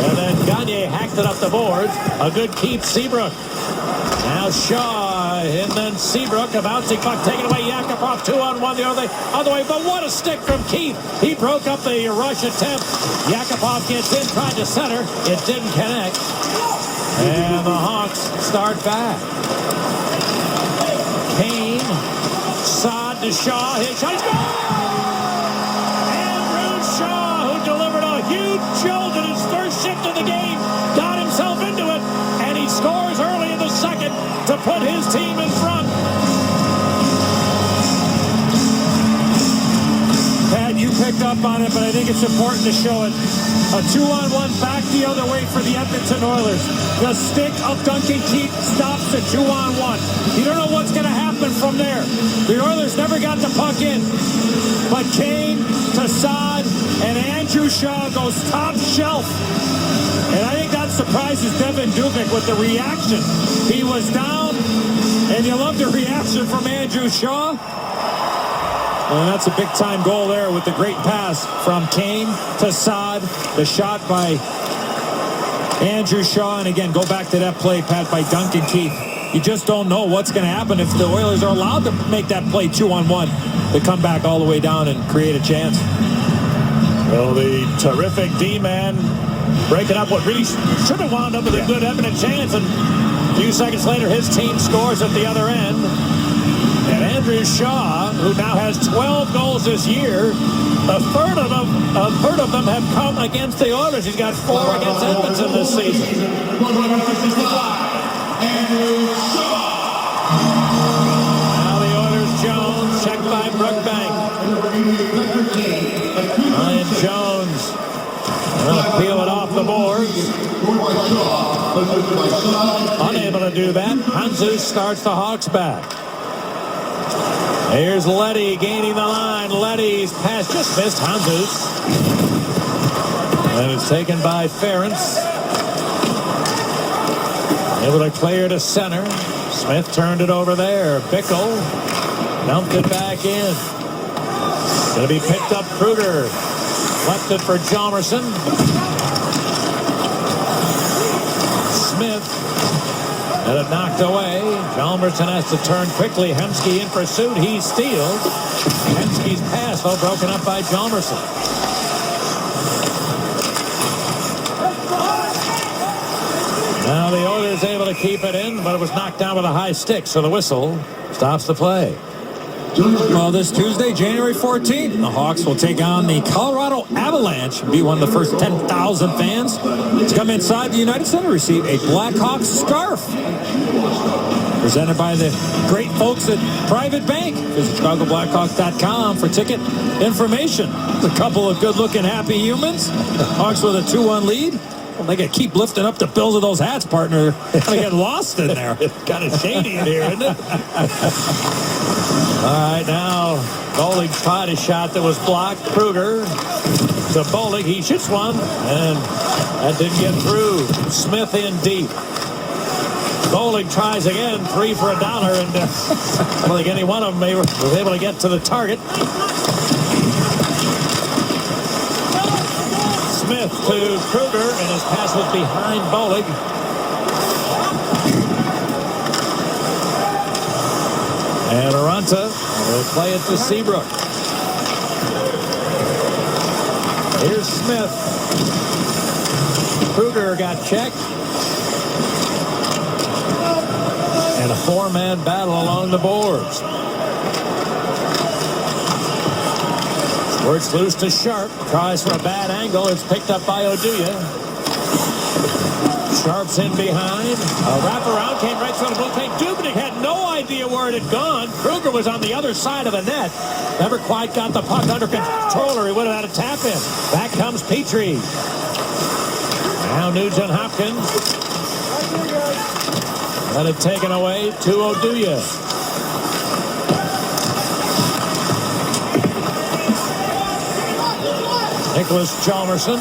And then Gagne hacked it up the boards. A good keep, Seabrook. Now Shaw, and then Seabrook, a bouncing puck taken away. Yakupov 2-on-1 the other way. But what a stick from Keith. He broke up the rush attempt. Yakupov gets in, tried to center. It didn't connect. And the Hawks start back. Kane, Saad to Shaw. His shot is gone! Andrew Shaw, who delivered a huge jolt in his first shift of the game, got himself into it, and he scores early in the second to put his team in front. Pat, you picked up on it, but I think it's important to show it. A 2-on-1 back the other way for the Edmonton Oilers. The stick of Duncan Keith stops the 2-on-1. You don't know what's going to happen from there. The Oilers never got the puck in. But Kane, Tassad, and Andrew Shaw goes top shelf. And I think that surprises Devin Dubnyk with the reaction. He was down, and you love the reaction from Andrew Shaw. And that's a big-time goal there with the great pass from Kane to Saad. The shot by Andrew Shaw. And again, go back to that play, Pat, by Duncan Keith. You just don't know what's going to happen if the Oilers are allowed to make that play 2-on-1. They come back all the way down and create a chance. Well, the terrific D-man breaking up what really should have wound up with a good Edmonton chance. And a few seconds later, his team scores at the other end. And Andrew Shaw, who now has 12 goals this year, a third of them have come against the Oilers. He's got 4 against Edmonton this season. Andrew Shaw. Now the Oilers, Jones, checked by Brookbank. Ryan Jones will peel it off the boards. Unable to do that. Hanzus starts the Hawks back. Here's Leddy gaining the line. Leddy's pass just missed Hanzus. And it's taken by Ferentz. Able to clear to center. Smith turned it over there. Bickle dumped it back in. Going to be picked up. Kruger left it for Jalmerson. Smith And it knocked away. Hjalmarsson has to turn quickly. Hemsky in pursuit. He steals. Hemsky's pass, though, broken up by Hjalmarsson. Now the Oilers able to keep it in, but it was knocked down with a high stick, so the whistle stops the play. Well, this Tuesday, January 14th, the Hawks will take on the Colorado Avalanche and be one of the first 10,000 fans to come inside the United Center, receive a Blackhawks scarf. Presented by the great folks at Private Bank. Visit ChicagoBlackhawks.com for ticket information. A couple of good-looking, happy humans. Hawks with a 2-1 lead. Well, they got to keep lifting up the bills of those hats, partner. They get lost in there. It's kind of shady in here, isn't it? All right, now Bollig tried a shot that was blocked. Kruger to Bollig. He shoots one, and that didn't get through. Smith in deep. Bollig tries again, 3 for $1, and I don't think any one of them was able to get to the target. Smith to Kruger, and his pass was behind Bollig. And Aranta will play it to Seabrook. Here's Smith. Kruger got checked. And a 4-man battle along the boards. Works loose to Sharp. Tries for a bad angle. It's picked up by Oduya. Sharp's in behind. A wraparound came right through the blue paint. Dubnyk had no idea where it had gone. Kruger was on the other side of the net. Never quite got the puck under control, or he would have had a tap in. Back comes Petrie. Now Nugent Hopkins. Let it taken away to Oduya. Nicholas Hjalmarsson.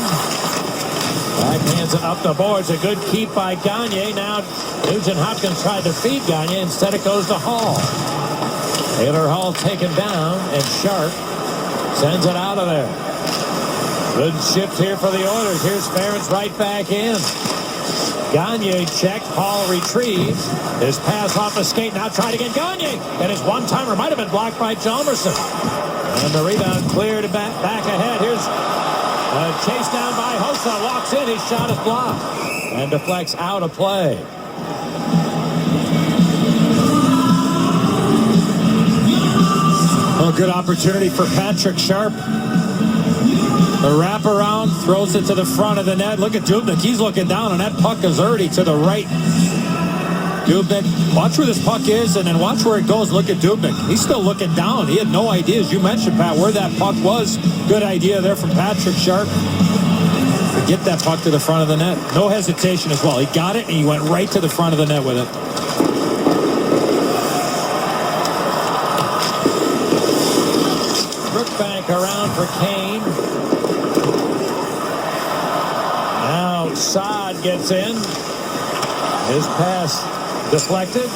Backhands it up the boards. A good keep by Gagne. Now Nugent Hopkins tried to feed Gagne. Instead it goes to Hall. Taylor Hall taken down, and Sharp sends it out of there. Good shift here for the Oilers. Here's Ferentz right back in. Gagne checked. Hall retrieves. His pass off the skate. Now tried again. Gagne. And his one-timer might have been blocked by Hjalmarsson. And the rebound cleared back ahead. Here's a chase down by Hossa. Walks in. His shot is blocked. And deflects out of play. A good opportunity for Patrick Sharp. The wraparound throws it to the front of the net. Look at Dubnyk. He's looking down, and that puck is already to the right. Dubnyk, watch where this puck is, and then watch where it goes. Look at Dubnyk. He's still looking down. He had no idea, as you mentioned, Pat, where that puck was. Good idea there from Patrick Sharp to get that puck to the front of the net. No hesitation as well. He got it, and he went right to the front of the net with it. Brookbank around for Kane. Now Saad gets in. His pass deflected.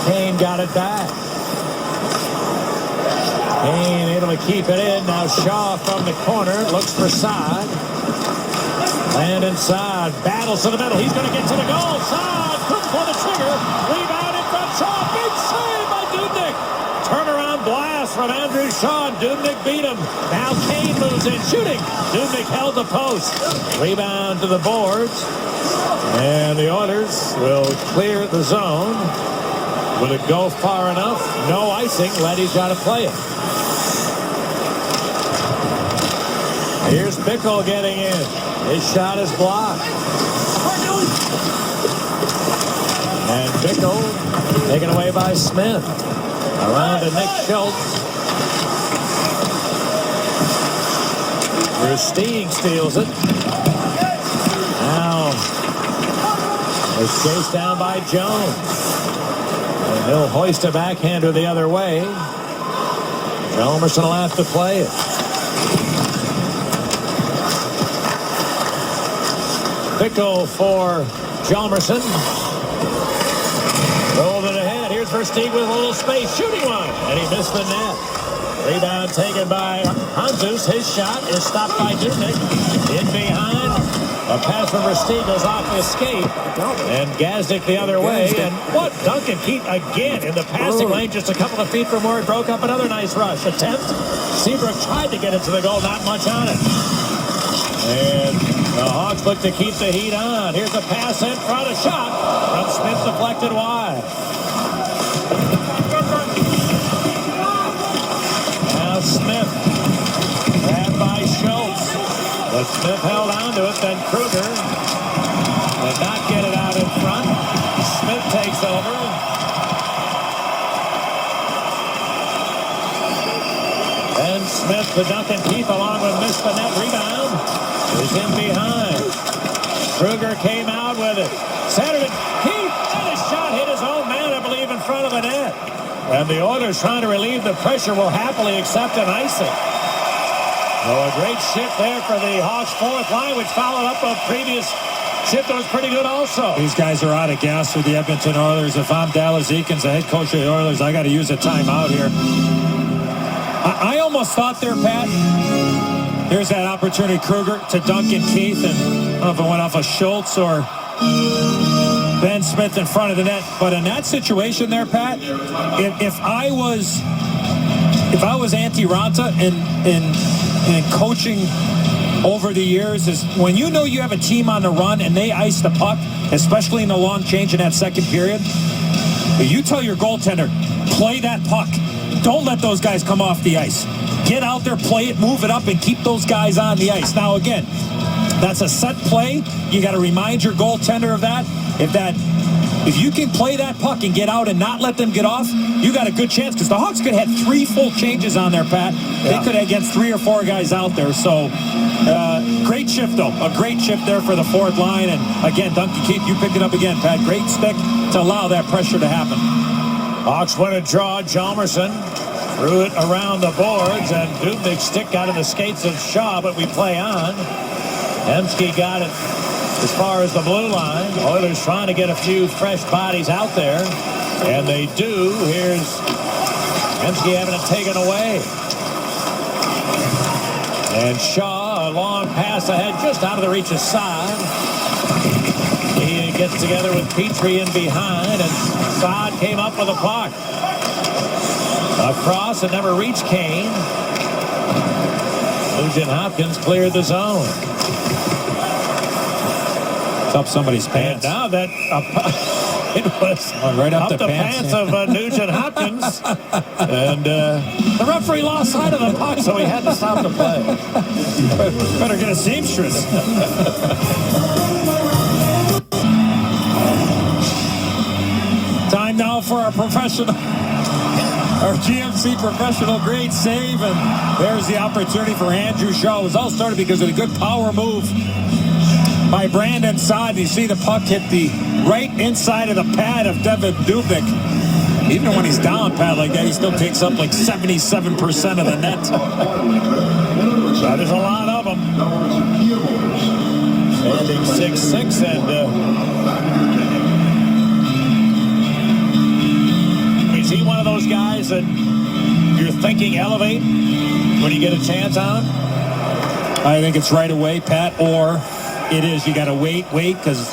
Kane got it back. Kane able to keep it in. Now Shaw from the corner looks for Saad. Landon Saad battles to the middle. He's going to get to the goal. Saad quick for the trigger. Rebound in front. Shaw. Big save by Dubnyk. Turnaround blast from Andrew Shaw. Dubnyk beat him. Now Kane moves in shooting. Dubnyk held the post. Rebound to the boards. And the Oilers will clear the zone. Will it go far enough? No icing. Leddy's got to play it. Here's Bickle getting in. His shot is blocked. And Bickle taken away by Smith. Around to Nick Schultz. Versteeg steals it. Now it's chased down by Jones. And he'll hoist a backhander the other way. Hjalmarsson will have to play it. Bickle for Hjalmarsson. Rolled it ahead. Here's Versteeg with a little space. Shooting one. And he missed the net. Rebound taken by Hanzus. His shot is stopped by Dubnyk. In behind. A pass from Versteeg goes off the escape. And Gazdic the other way. And what? Duncan Keith again in the passing lane, just a couple of feet from where it broke up. Another nice rush attempt. Seabrook tried to get into the goal, not much on it. And the Hawks look to keep the heat on. Here's a pass in front, a shot from Smith, deflected wide. Now Smith, grabbed by Schultz. But Smith held on to it, then Kruger did not get it out in front. Smith takes over. And Smith to Duncan Keith along with missed the net rebound. Is in behind. Kruger came out with it. Centered it. Keith, and his shot hit his own man, I believe, in front of the net. And the Oilers, trying to relieve the pressure, will happily accept an icing. So a great shift there for the Hawks' fourth line, which followed up a previous shift that was pretty good also. These guys are out of gas for the Edmonton Oilers. If I'm Dallas Eakins, the head coach of the Oilers, I got to use a timeout here. I almost thought there, Pat, here's that opportunity, Kruger to Duncan Keith, and I don't know if it went off of Schultz or Ben Smith in front of the net. But in that situation there, Pat, if I was Antti Raanta and coaching over the years, is when you know you have a team on the run and they ice the puck, especially in the long change in that second period, you tell your goaltender, play that puck. Don't let those guys come off the ice. Get out there, play it, move it up, and keep those guys on the ice. Now, again, that's a set play. You got to remind your goaltender of that. If you can play that puck and get out and not let them get off, you got a good chance, because the Hawks could have had 3 full changes on there, Pat. They could have against 3 or 4 guys out there. So, great shift, though. A great shift there for the fourth line. And, again, Duncan Keith, you picked it up again, Pat. Great stick to allow that pressure to happen. Hawks win a draw. Chalmerson threw it around the boards, and Dubnik's stick got in the skates of Shaw, but we play on. Hemsky got it as far as the blue line. Oilers trying to get a few fresh bodies out there, and they do. Here's Hemsky having it taken away. And Shaw, a long pass ahead, just out of the reach of Saad. He gets together with Petrie in behind, and Saad came up with a puck. Across, and never reached Kane. Nugent Hopkins cleared the zone. It's up somebody's pants. And now that it was right up the pants of Nugent Hopkins. And the referee lost sight of the puck, so he had to stop the play. Better get a seamstress. Time now for our GMC professional grade save, and there's the opportunity for Andrew Shaw. It was all started because of a good power move by Brandon Saad. You see the puck hit the right inside of the pad of Devin Dubnyk. Even when he's down, Pat, like that, he still takes up like 77% of the net. There's a lot of them. Standing 6'6", and is he one of those guys that you're thinking elevate when you get a chance on him? I think it's right away, Pat, or it is you got to wait, because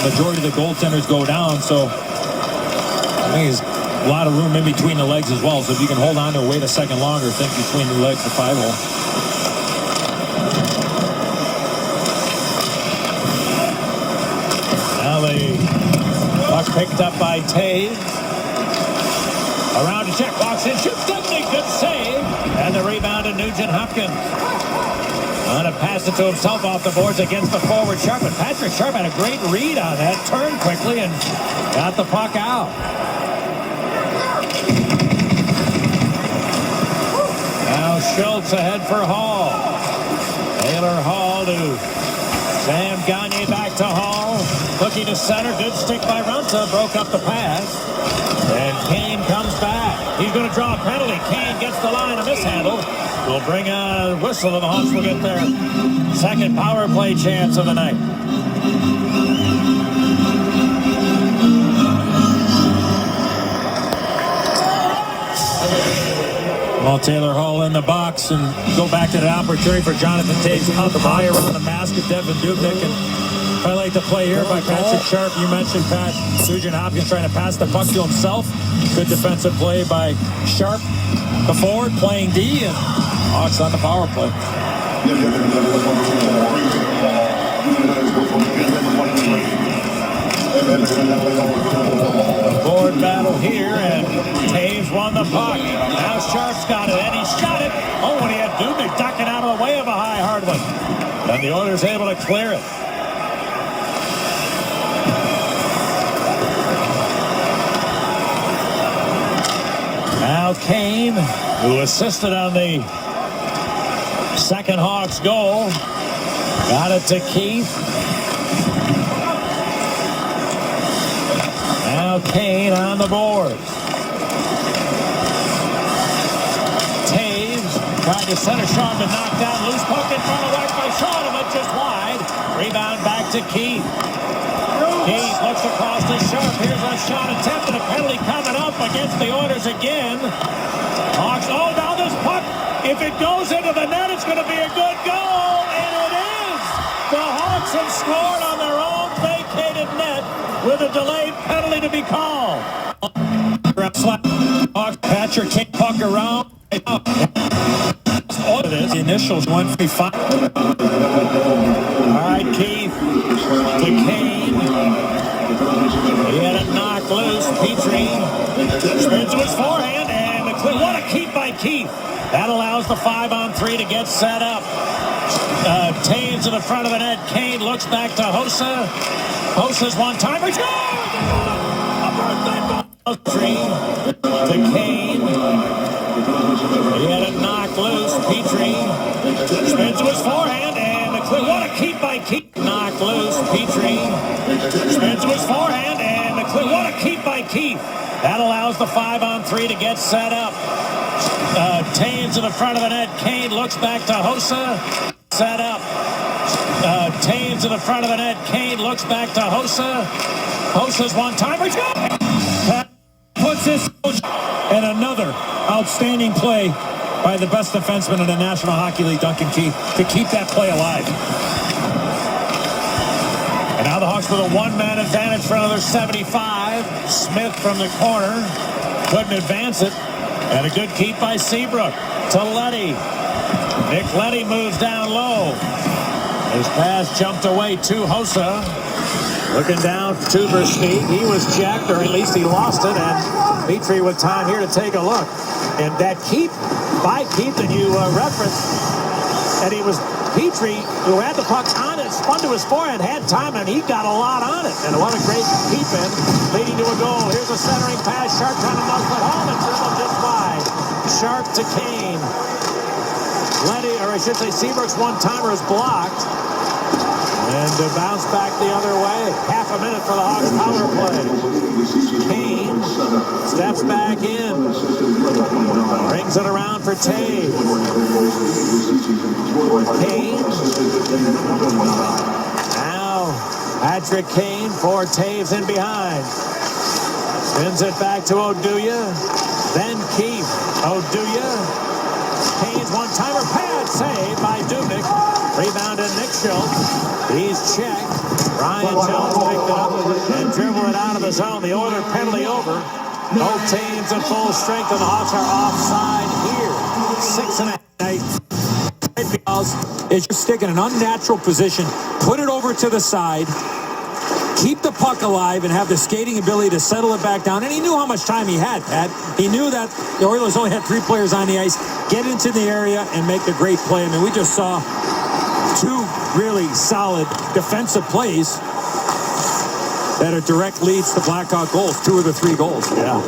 majority of the goaltenders go down, so I think there's a lot of room in between the legs as well. So if you can hold on to it, wait a second longer, think between the legs, the 5-hole. Now the puck picked up by Taves. Around to check, walks in, shoots, Dubnyk, good save. And the rebound to Nugent Hopkins. On a pass it to himself off the boards against the forward Sharp. And Patrick Sharp had a great read on that, turned quickly and got the puck out. Now Schultz ahead for Hall. Taylor Hall to Sam Gagner, back to Hall. Looking to center, good stick by Raanta, broke up the pass. And Kane comes back. He's going to draw a penalty. Kane gets the line, a mishandle. Will bring a whistle, and the Hawks will get their second power play chance of the night. Well, Taylor Hall in the box and go back to the opportunity for Jonathan Toews up high around the basket. Devin Dubnyk, and I like the play here by Patrick Sharp. You mentioned Pat Nugent Hopkins trying to pass the puck to himself. Good defensive play by Sharp, the forward playing D, and Hawks on the power play. Board battle here, and Toews won the puck. Now Sharp's got it, and he shot it. Oh, and he had Dubnyk ducking out of the way of a high hard one. And the Oilers able to clear it. Now Kane, who assisted on the second Hawks goal, got it to Keith. Now Kane on the board. Toews tried to center shot, but knocked down. Loose puck in front of right by Shaw, and went just wide. Rebound back to Keith. Keith looks across to Sharp. Here's a shot attempt, and a penalty coming up against the Oilers again. Hawks, oh, now this puck, if it goes into the net, it's going to be a good goal, and it is! The Hawks have scored on their own vacated net with a delayed penalty to be called. Patrick kick puck around. Oh, it is. The initials 135. All right, Keith to Kane. He had it knocked loose. Petrie spins to his forehand, and the clear. What a keep by Keith. That allows the 5-on-3 to get set up. Toews in the front of the net. Kane looks back to Hossa. Hossa's one-timer. A birthday ball. To Kane. He had it knocked loose. Petrie spins to his forehand, and the clear. What a keep by Keith. Knocked loose. Petrie spins to his forehand, and the clear. What a keep by Keith. That allows the 5-on-3 to get set up. Toews in the front of the net. Kane looks back to Hossa. Set up. Toews in the front of the net. Kane looks back to Hossa. Hossa's one-timer. Puts this, and another outstanding play by the best defenseman in the National Hockey League, Duncan Keith, to keep that play alive. And now the Hawks with a one-man advantage for another 75. Smith from the corner couldn't advance it. And a good keep by Seabrook to Leddy. Nick Leddy moves down low. His pass jumped away to Hossa. Looking down to Berschnick. He was jacked, or at least he lost it. And Petrie with time here to take a look. And that keep by Keith that you referenced, and he was Petrie, who had the puck on it, spun to his forehand, had time, and he got a lot on it. And what a great keep in, leading to a goal. Here's a centering pass. Sharp trying to muscle it home, and dribble just wide. Sharp to Kane. Leddy, or I should say Seabrook's one-timer is blocked. And to bounce back the other way. Half a minute for the Hawks power play. Kane steps back in. Brings it around for Toews. Kane. Now Patrick Kane for Toews in behind. Spins it back to Oduya. Then Keith. Oduya. Kane's one-timer. Pad save by Dubnyk. Rebounded Nick Schultz. He's checked. Ryan Jones picked it up and dribbled it out of the zone. The Oilers penalty over. Both teams at full strength, and the Hawks are offside here. 6.5. Because it's just sticking in an unnatural position. Put it over to the side. Keep the puck alive and have the skating ability to settle it back down. And he knew how much time he had, Pat. He knew that the Oilers only had 3 players on the ice. Get into the area and make the great play. I mean, we just saw 2 really solid defensive plays that are direct leads to Blackhawk goals. 2 of the 3 goals. Yeah. All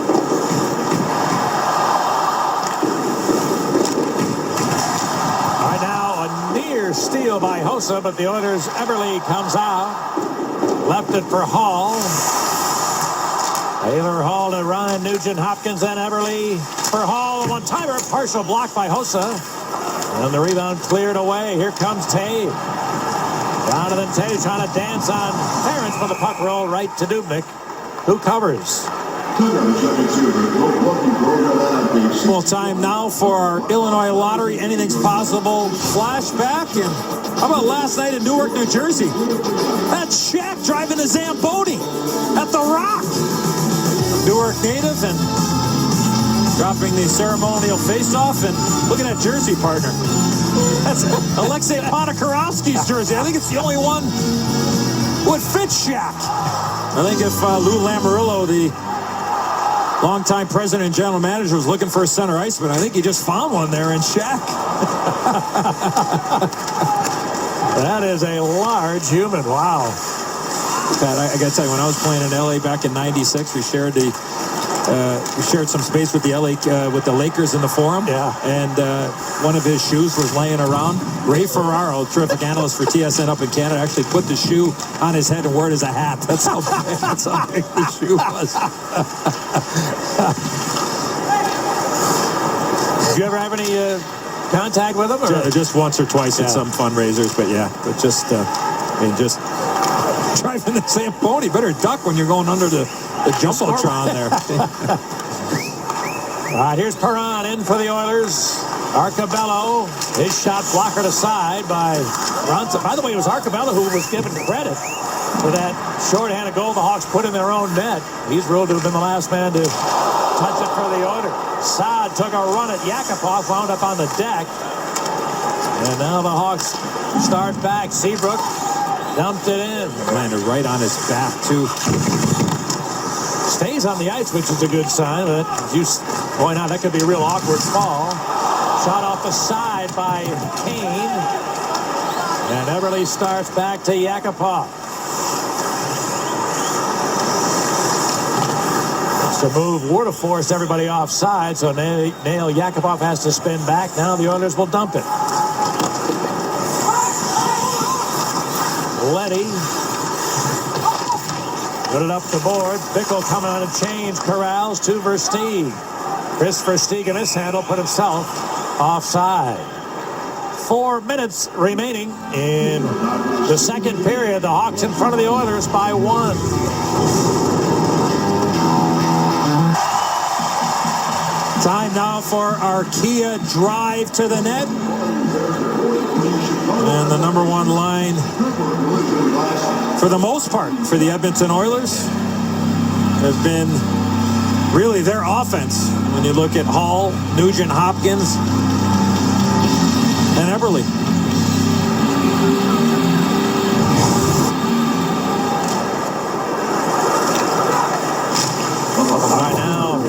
right, now a near steal by Hossa, but the Oilers' Everly comes out. Left it for Hall. Taylor Hall to Ryan Nugent Hopkins, and Everly for Hall. One-timer, partial block by Hossa. And the rebound cleared away. Here comes Toews. Jonathan Toews trying to dance on Ferentz, but the puck rolled right to Dubnyk, who covers. Well, time now for our Illinois Lottery. Anything's possible flashback. And how about last night in Newark, New Jersey? That's Shaq driving the Zamboni at the Rock. Newark native and dropping the ceremonial face-off and looking at jersey partner. That's Alexei Ponikarovsky's jersey. I think it's the only one would fit Shaq. I think if Lou Lamoriello, the longtime president and general manager, was looking for a center iceman, I think he just found one there in Shaq. That is a large human. Wow. Pat, I got to tell you, when I was playing in LA back in '96, we shared some space with with the Lakers in the Forum. Yeah. And one of his shoes was laying around. Ray Ferraro, terrific analyst for TSN up in Canada, actually put the shoe on his head and wore it as a hat. That's how big the shoe was. Did you ever have any contact with him? Or? Just once or twice at some fundraisers, but just driving the Zamboni. Better duck when you're going under the Jumbotron there. All right, here's Perron in for the Oilers. Arcabello, his shot blockered aside by Ronson. By the way, it was Arcabello who was given credit for that shorthanded goal the Hawks put in their own net. He's ruled to have been the last man to touch it for the Oilers. Saad took a run at Yakupov, wound up on the deck. And now the Hawks start back. Seabrook dumped it in. Landed right on his back, too. Stays on the ice, which is a good sign. But as you point out, that could be a real awkward fall. Shot off the side by Kane. And Everly starts back to Yakupov. The move would have forced everybody offside, so Nail Yakupov has to spin back. Now the Oilers will dump it. Leddy put it up the board. Bickle coming on a change. Corrals to Versteeg. Chris Versteeg in his handle put himself offside. 4 minutes remaining in the second period. The Hawks in front of the Oilers by 1. Time now for our Kia drive to the net. And the number one line, for the most part, for the Edmonton Oilers has been really their offense. When you look at Hall, Nugent Hopkins, and Everly. Right now,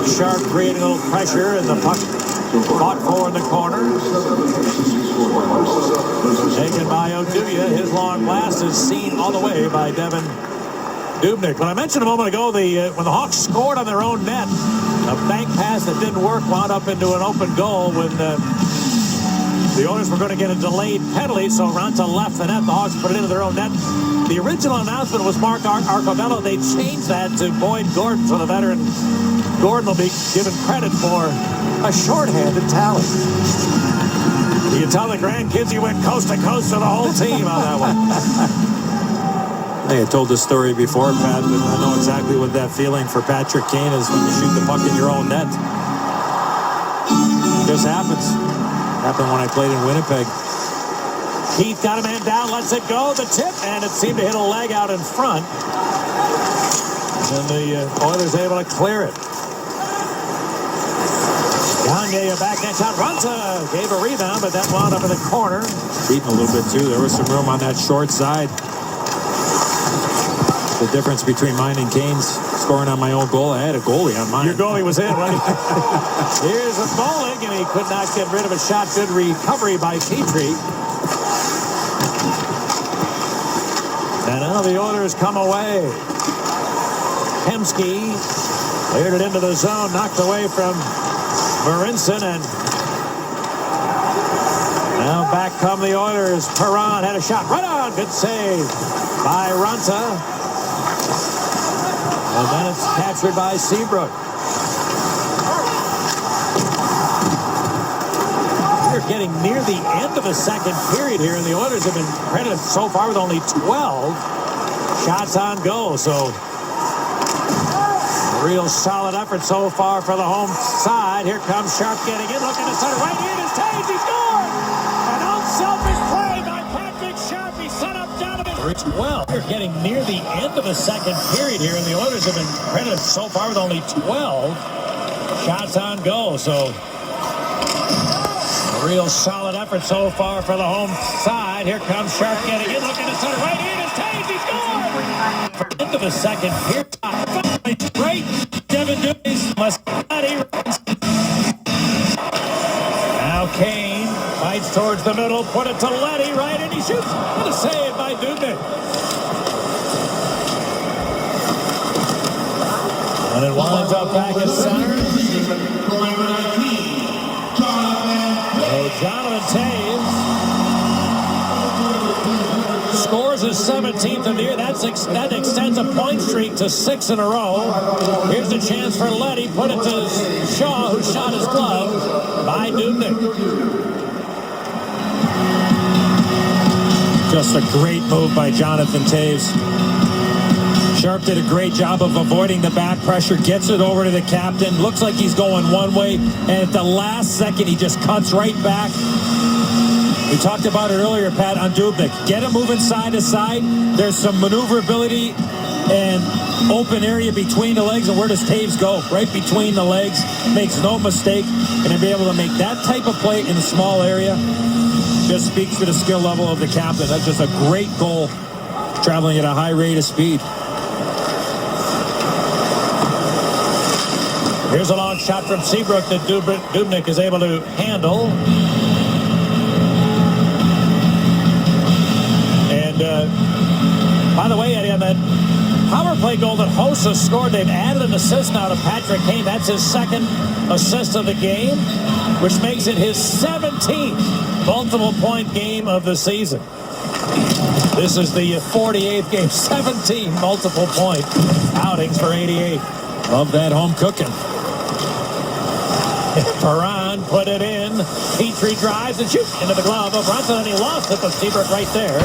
Sharp creating a little pressure, and the puck fought for in the corner. Taken by Oduya. His long blast is seen all the way by Devin Dubnyk. But I mentioned a moment ago, when the Hawks scored on their own net, a bank pass that didn't work wound up into an open goal when the Oilers were going to get a delayed penalty, so Ronta left the net. The Hawks put it into their own net. The original announcement was Mark Arcabello. They changed that to Boyd Gordon, so the veteran Gordon will be given credit for a shorthanded tally. You can tell the grandkids you went coast to coast to the whole team on that one. I told this story before, Pat, but I know exactly what that feeling for Patrick Kane is when you shoot the puck in your own net. It just happens. Happened when I played in Winnipeg. Keith got a man down, lets it go, the tip, and it seemed to hit a leg out in front. And the Oilers able to clear it. Gagne, a backhand shot. Runta gave a rebound, but that wound up in the corner. Beaten a little bit, too. There was some room on that short side. The difference between mine and Kane's scoring on my own goal, I had a goalie on mine. Your goalie was in, right? Here's a bowling, and he could not get rid of a shot. Good recovery by Petrie. And now the Oilers come away. Hemsky cleared it into the zone, knocked away from Marinson, and now back come the Oilers. Perron had a shot right on. Good save by Ronta. And then it's captured by Seabrook. We're getting near the end of the second period here, and the Oilers have been credited so far with only 12 shots on goal. So Real solid effort so far for the home side. Here comes Sharp getting in, looking to center. Right in is Taves. He scored! An unselfish play by Patrick Sharp. He set up Donovan. Well, we're getting near the end of the second period here, and the Oilers have been credited so far with only 12 shots on goal. So a real solid effort so far for the home side. Here comes Sharp getting in, looking to center. Right in is Taves. He scored! Into the second period. Great. Devin Dubnyk must now Kane fights towards the middle, put it to Leddy, right, and he shoots. What a save by Dubnyk. And it winds up back at center. So Jonathan Taves scores his 17th of the year. That extends a point streak to 6 in a row. Here's a chance for Leddy. Put it to Shaw, who shot his glove by Dubnyk. Just a great move by Jonathan Taves. Sharp did a great job of avoiding the back pressure, gets it over to the captain. Looks like he's going one way, and at the last second, he just cuts right back. We talked about it earlier, Pat, on Dubnyk. Get him moving side to side. There's some maneuverability and open area between the legs. And where does Taves go? Right between the legs. Makes no mistake. And to be able to make that type of play in a small area just speaks to the skill level of the captain. That's just a great goal, traveling at a high rate of speed. Here's a long shot from Seabrook that Dubnyk is able to handle. By the way, Eddie, on that power play goal that Hossa scored, they've added an assist now to Patrick Kane. That's his second assist of the game, which makes it his 17th multiple-point game of the season. This is the 48th game, 17 multiple-point outings for 88. Love that home cooking. Perron put it in. Petrie drives and shoots into the glove of Brunson, and he lost it, but Seabrook right there.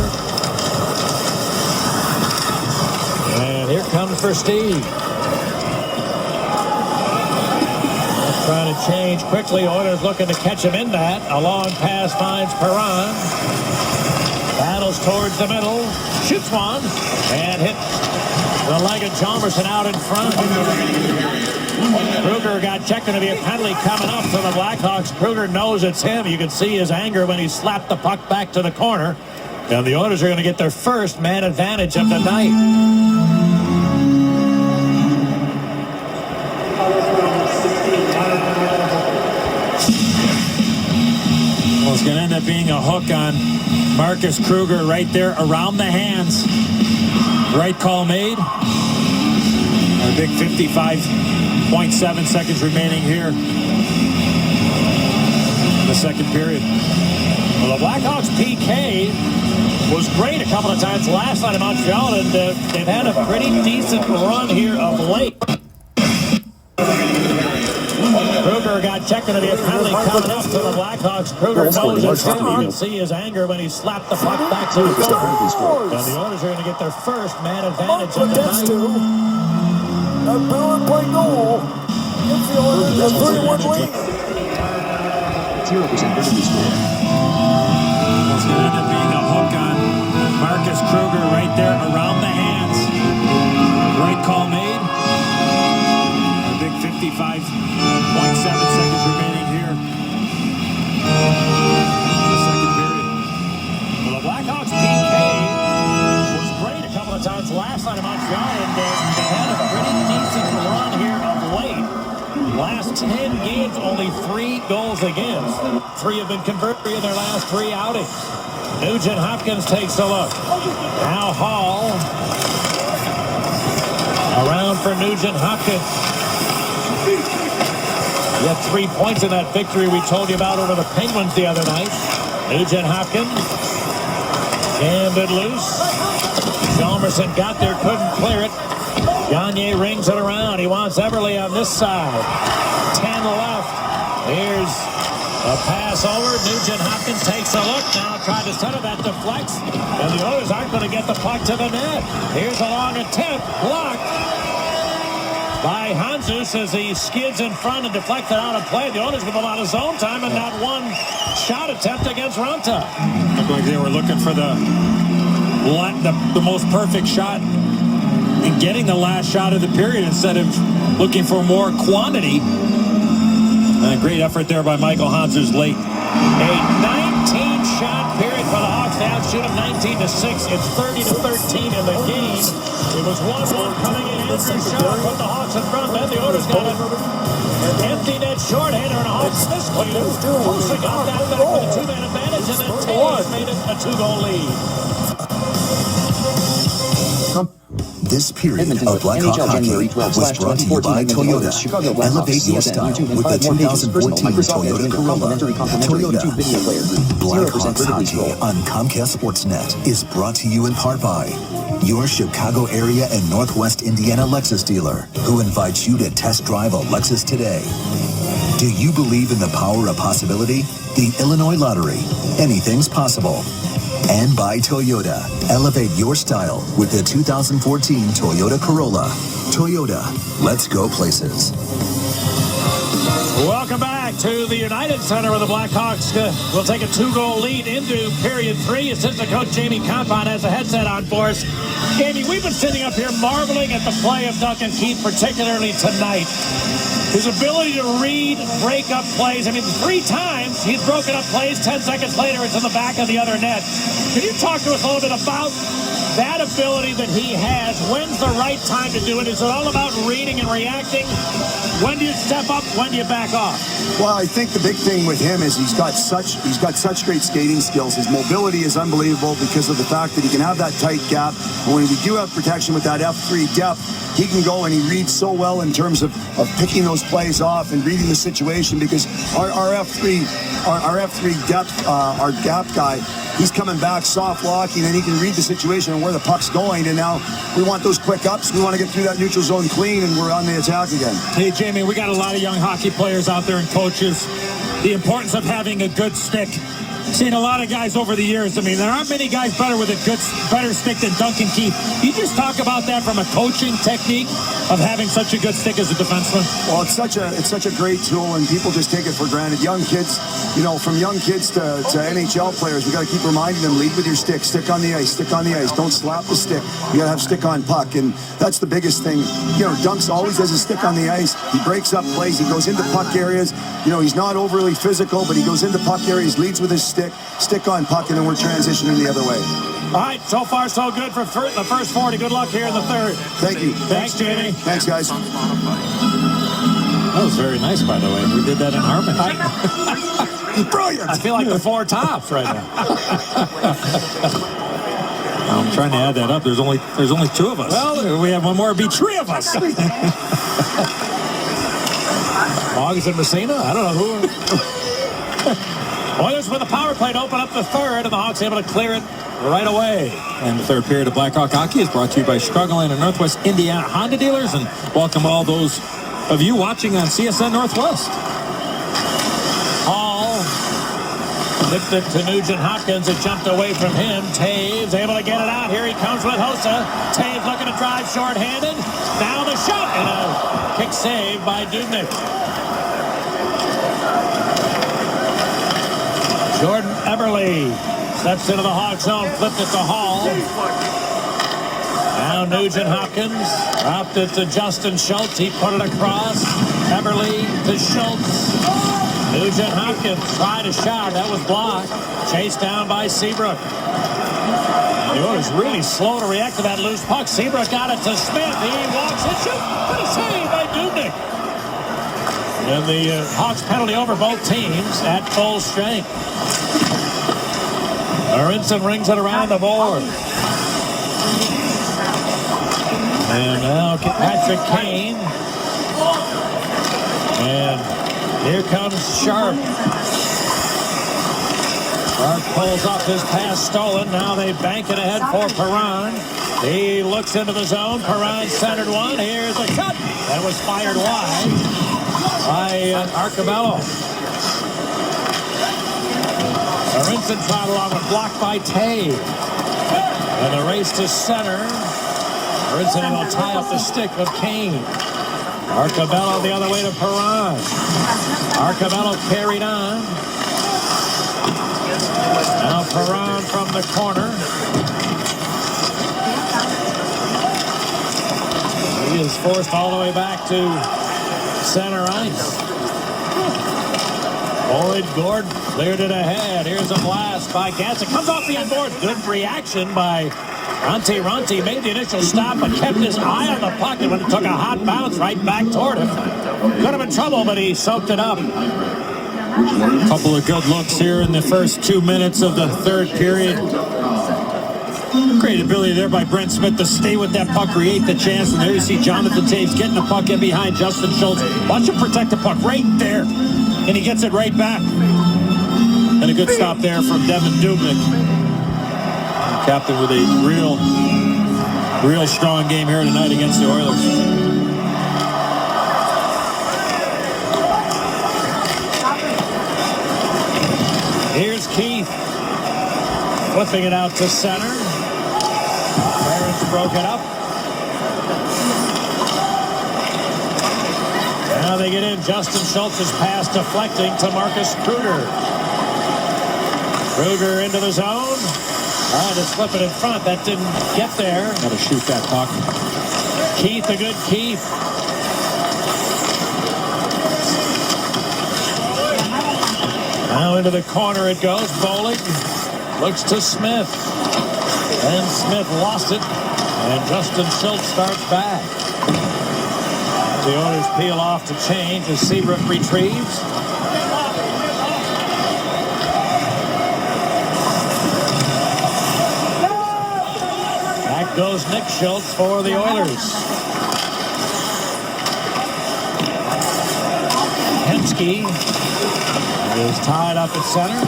And here comes for Steve. Trying to change quickly. Oilers looking to catch him in that. A long pass finds Perron. Battles towards the middle. Shoots one. And hit the leg of Chalmerson out in front. Kruger got checked into the penalty coming up for the Blackhawks. Kruger knows it's him. You can see his anger when he slapped the puck back to the corner. And the Oilers are going to get their first man advantage of the night. Well, it's going to end up being a hook on Marcus Kruger right there around the hands. Right call made. A big 55.7 seconds remaining here in the second period. Well, the Blackhawks PK was great a couple of times last night in Montreal, and they've had a pretty decent run here of late. Kruger got checked into the penalty coming up to the Blackhawks. Kruger knows it's him. You can see his anger when he slapped the puck back to the goal. And the Oilers are going to get their first man advantage of the night. A power play goal. It's the Oilers a 3-1 lead. 0% penalty score. It's going to end up being a hook on Marcus Kruger right there around the hands. Right call made. A big 55.7 seconds remaining here in the second period. Well, the Blackhawks PK was great a couple of times last night in Montreal, and they had a pretty decent run here of late. Last 10 games, only 3 goals against. 3 have been converted in their last 3 outings. Nugent Hopkins takes a look. Now Hall. Around for Nugent Hopkins. He had 3 points in that victory we told you about over the Penguins the other night. Nugent Hopkins. Jammed it loose. Chalmerson got there, couldn't clear it. Gagne rings it around. He wants Everly on this side. 10 left. Here's a pass over. Nugent Hopkins takes a look. Now trying to set it. That deflects. And the Oilers aren't going to get the puck to the net. Here's a long attempt. Blocked. by Hanzus as he skids in front and deflected out of play. The Oilers with a lot of zone time and not one shot attempt against Ranta. Looked like they were looking for the most perfect shot and getting the last shot of the period instead of looking for more quantity. Great effort there by Michael Hanzus late. A 19-shot period for the Hawks. They outshoot them 19-6. It's 30-13 in the game. It was 1-1 coming in. Andrew Shaw put the Hawks in front. Then the Oilers got an empty net shorthander and a Hawks miscue. Hossa got that back with a two-man advantage, and then Taves made it a 2-goal lead. This period of Blackhawk hockey was brought to you by Toyota. Elevate your style with the 2014 Toyota Corolla. Toyota. Blackhawk hockey on Comcast Sportsnet is brought to you in part by your Chicago area and Northwest Indiana Lexus dealer, who invites you to test drive a Lexus today. Do you believe in the power of possibility? The Illinois Lottery. Anything's possible. And by Toyota. Elevate your style with the 2014 Toyota Corolla. Toyota. Let's go places. Welcome back to the United Center where the Blackhawks will take a 2-goal lead into period 3. Assistant coach Jamie Compon has a headset on for us. Jamie, we've been sitting up here marveling at the play of Duncan Keith, particularly tonight. His ability to read, break up plays. I mean, 3 times he's broken up plays. 10 seconds later, it's in the back of the other net. Can you talk to us a little bit about that ability that he has? When's the right time to do it? Is it all about reading and reacting? When do you step up? When do you back off? Well, I think the big thing with him is he's got such great skating skills. His mobility is unbelievable because of the fact that he can have that tight gap. And when we do have protection with that F3 depth, he can go and he reads so well in terms of picking those plays off and reading the situation, because our F3 depth, our gap guy, he's coming back soft locking, and he can read the situation and where the puck's going. And now we want those quick ups. We want to get through that neutral zone clean, and we're on the attack again. Hey, Jamie, we got a lot of young hockey players out there and coaches. The importance of having a good stick. Seen a lot of guys over the years. I mean, there aren't many guys better stick than Duncan Keith. You just talk about that from a coaching technique of having such a good stick as a defenseman. Well, it's such a great tool, and people just take it for granted. Young kids, from young kids to NHL players, we got to keep reminding them: lead with your stick, stick on the ice, don't slap the stick. You got to have stick on puck, and that's the biggest thing. Dunks always has a stick on the ice. He breaks up plays. He goes into puck areas. He's not overly physical, but he goes into puck areas, leads with his stick on puck, and then we're transitioning the other way. All right, so far so good for the first 40. Good luck here in the third. Thank you. Thanks, Jamie. Thanks, guys. That was very nice, by the way. We did that in harmony. Brilliant. I feel like the Four Tops right now. I'm trying to add that up. There's only 2 of us. Well, we have one more. It'd be 3 of us. August and Messina? I don't know who. Oilers with a power play to open up the third, and the Hawks able to clear it right away. And the third period of Blackhawk hockey is brought to you by Chicagoland and Northwest Indiana Honda dealers, and welcome all those of you watching on CSN Northwest. Hall lipped it to Nugent Hopkins. It jumped away from him. Taves able to get it out. Here he comes with Hossa. Taves looking to drive shorthanded. Now the shot, and a kick save by Dubnyk. Jordan Eberle steps into the Hawk zone, flipped it to Hall. Now Nugent Hopkins dropped it to Justin Schultz. He put it across. Eberle to Schultz. Nugent Hopkins tried a shot. That was blocked. Chased down by Seabrook. It was really slow to react to that loose puck. Seabrook got it to Smith. He walks and shoots. What a save by Dubnyk. And the Hawks penalty over both teams at full strength. Aronson rings it around the board. And now Patrick Kane. And here comes Sharp. Sharp pulls off his pass stolen. Now they bank it ahead for Perron. He looks into the zone. Perron centered one. Here's a cut. That was fired wide by Arcabello. Aronson trot along and blocked by Taves. And the race to center. Aronson will tie up the stick of Kane. Arcabello the other way to Perron. Arcabello carried on. Now Perron from the corner. He is forced all the way back to center ice. Boyd Gordon cleared it ahead. Here's a blast by Gansett. Comes off the inboard. Good reaction by Ronti. Ronti made the initial stop but kept his eye on the puck, and when it took a hot bounce right back toward him. Could have been trouble, but he soaked it up. A couple of good looks here in the first 2 minutes of the third period. Great ability there by Brent Smith to stay with that puck, create the chance, and there you see Jonathan Toews getting the puck in behind Justin Schultz. Watch him protect the puck right there, and he gets it right back. And a good stop there from Devin Dubnyk. Captain with a real strong game here tonight against the Oilers. Here's Keith flipping it out to center. Barons broke it up. Now they get in. Justin Schultz's pass deflecting to Marcus Kruger. Kruger into the zone. Trying to slip it in front. That didn't get there. Got to shoot that puck. Keith, a good Keith. Now into the corner it goes. Bowling looks to Smith. And Smith lost it. And Justin Schultz starts back. The Oilers peel off to change as Seabrook retrieves. Back goes Nick Schultz for the Oilers. Hemsky is tied up at center.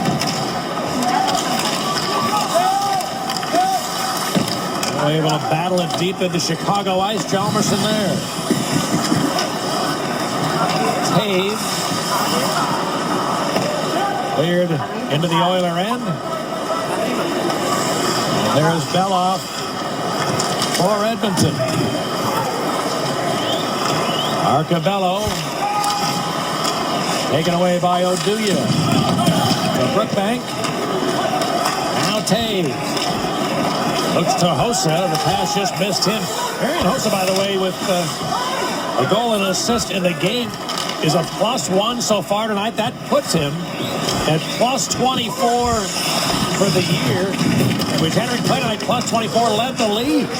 Able to battle it deep into Chicago ice. Chalmerson there. Taves cleared into the Oiler end. And there's Beloff for Edmonton. Arcabello taken away by Oduya. To Brookbank. Now Taves. Looks to Hossa. The pass just missed him. Marian Hossa, by the way, with a goal and an assist in the game, is a +1 so far tonight. That puts him at +24 for the year. And with Henrik play tonight, +24 led the league.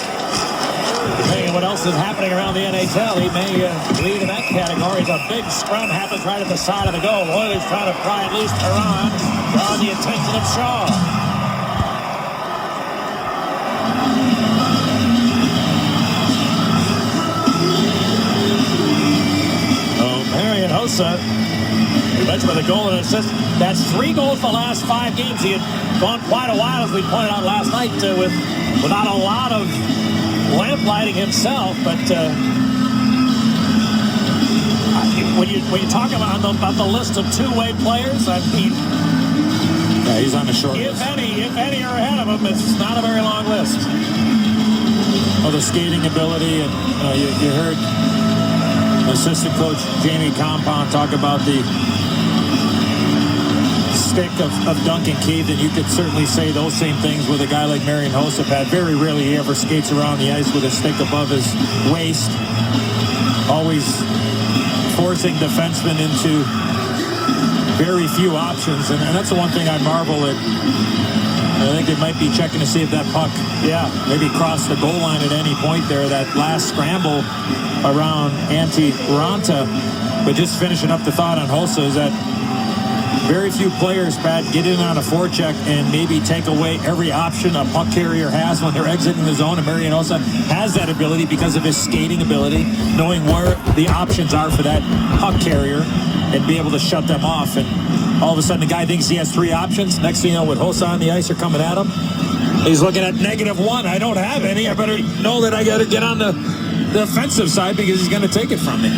Depending on what else is happening around the NHL, he may lead in that category. A big scrum happens right at the side of the goal. Oilers trying to pry it loose. Perron drawing the attention of Shaw. Hossa, you mentioned with a goal and assist. That's 3 goals the last 5 games. He had gone quite a while, as we pointed out last night, without a lot of lamplighting himself. But when you talk about the list of two-way players, I mean, yeah, he's on the short list. If any are ahead of him, it's not a very long list. Well, the skating ability, and you heard assistant coach Jamie Compound talk about the stick of Duncan Keith, and you could certainly say those same things with a guy like Marian Hossa. Very rarely he ever skates around the ice with a stick above his waist. Always forcing defensemen into very few options, and that's the one thing I marvel at. I think they might be checking to see if that puck maybe crossed the goal line at any point there. That last scramble around Antti Raanta. But just finishing up the thought on Hossa is that very few players, Pat, get in on a forecheck and maybe take away every option a puck carrier has when they're exiting the zone. And Marian Hossa has that ability because of his skating ability, knowing where the options are for that puck carrier and be able to shut them off. And all of a sudden the guy thinks he has 3 options. Next thing you know, with Hossa on the ice are coming at him, he's looking at -1. I don't have any. I better know that I got to get on the offensive side because he's going to take it from me.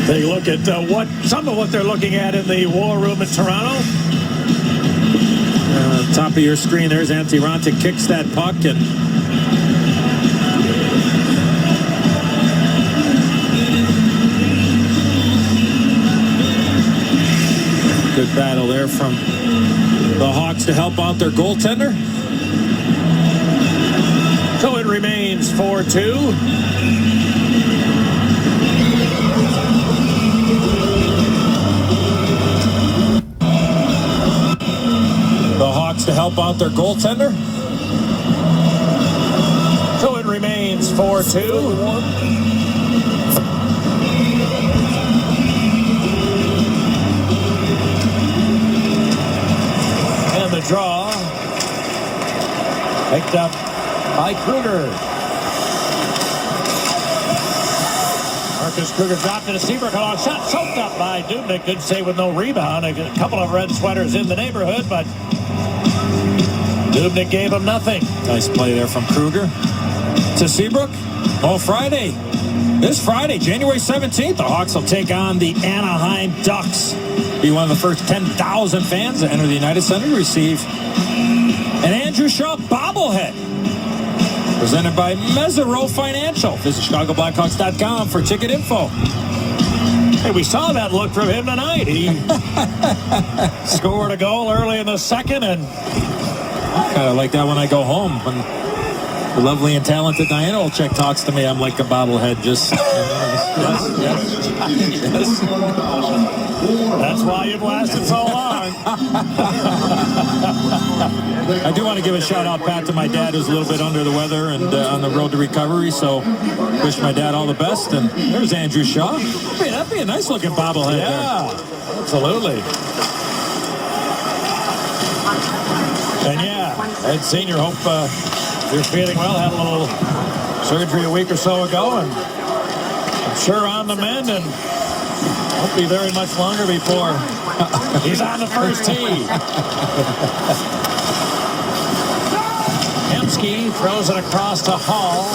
Take a look at some of what they're looking at in the war room in Toronto. Top of your screen, there's Antti Raanta, kicks that puck, and battle there from the Hawks to help out their goaltender. So it remains 4-2. The Hawks to help out their goaltender. So it remains 4-2. And the draw picked up by Kruger. Marcus Kruger dropped it to Seabrook. A long shot choked up by Dubnyk. Good save with no rebound. A couple of red sweaters in the neighborhood, but Dubnyk gave him nothing. Nice play there from Kruger to Seabrook. Oh, Friday. This Friday, January 17th, the Hawks will take on the Anaheim Ducks. Be one of the first 10,000 fans to enter the United Center to receive an Andrew Shaw bobblehead. Presented by Mesero Financial. Visit ChicagoBlackhawks.com for ticket info. Hey, we saw that look from him tonight. He scored a goal early in the second, and kind of like that when I go home. When the lovely and talented Diana Olczyk talks to me, I'm like a bobblehead. Just yes. That's why you've lasted so long. I do want to give a shout out, Pat, to my dad, who's a little bit under the weather and on the road to recovery. So wish my dad all the best. And there's Andrew Shaw. That'd be a nice looking bobblehead. Yeah, there. Absolutely. And yeah, Ed Senior, hope you're feeling well. Had a little surgery a week or so ago, and I'm sure on the mend, and won't be very much longer before he's on the first tee. Hemsky throws it across to Hall.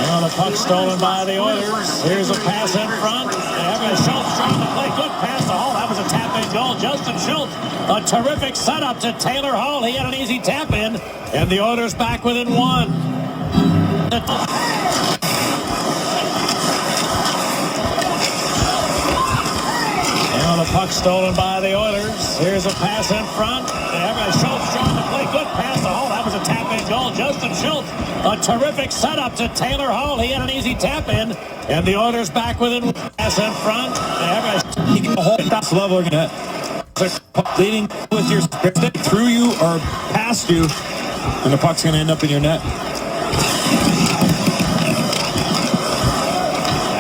Now the puck stolen by the Oilers. Here's a pass in front. Schultz trying to play. Good pass to Hall. That was a tap-in goal. Justin Schultz, a terrific setup to Taylor Hall. He had an easy tap-in, and the Oilers back within one. Now the puck stolen by the Oilers. Here's a pass in front. Schultz trying to play. Good pass to Hall. That was a tap-in goal. Justin Schultz, a terrific setup to Taylor Hall. He had an easy tap-in, and the Oilers back within one. Pass in front. He can hold that level net. Leading with your stick through you or past you, and the puck's going to end up in your net.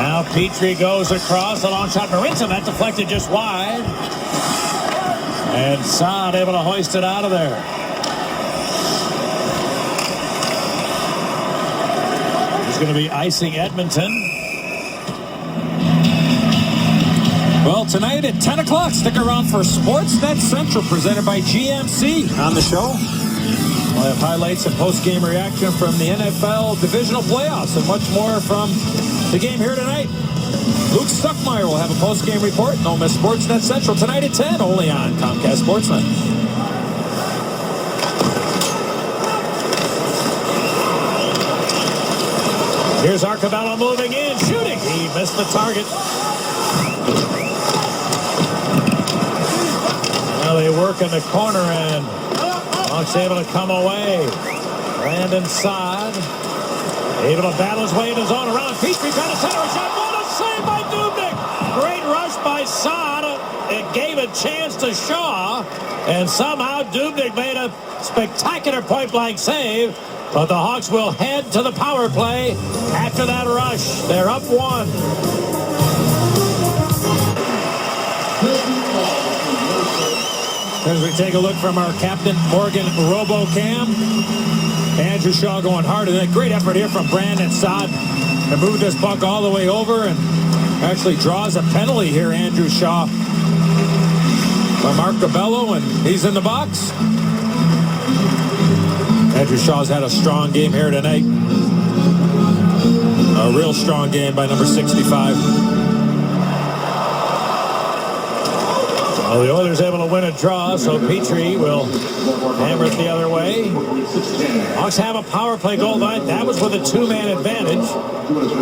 Now Petrie goes across. A long shot. Marinson, that deflected just wide. And Saad able to hoist it out of there. He's going to be icing Edmonton. Well, tonight at 10 o'clock, stick around for Sportsnet Central, presented by GMC. On the show, we'll have highlights and post-game reaction from the NFL divisional playoffs and much more from the game here tonight. Luke Stuckmeyer will have a post-game report. Don't miss Sportsnet Central tonight at 10, only on Comcast Sportsnet. Here's Arcabello moving in, shooting. He missed the target. Now they work in the corner, and Hawks able to come away. Brandon Saad able to battle his way in his own around. Petrie trying to center a shot. What a save by Dubnyk. Great rush by Saad. It gave a chance to Shaw, and somehow Dubnyk made a spectacular point-blank save. But the Hawks will head to the power play after that rush. They're up one. As we take a look from our captain, Morgan RoboCam. Andrew Shaw going hard. And a great effort here from Brandon Saad to move this puck all the way over and actually draws a penalty here, Andrew Shaw, by Mark Cabello, and he's in the box. Andrew Shaw's had a strong game here tonight. A real strong game by number 65. Well, the Oilers able to win a draw, so Petrie will hammer it the other way. Hawks have a power play goal tonight. That was with a two-man advantage.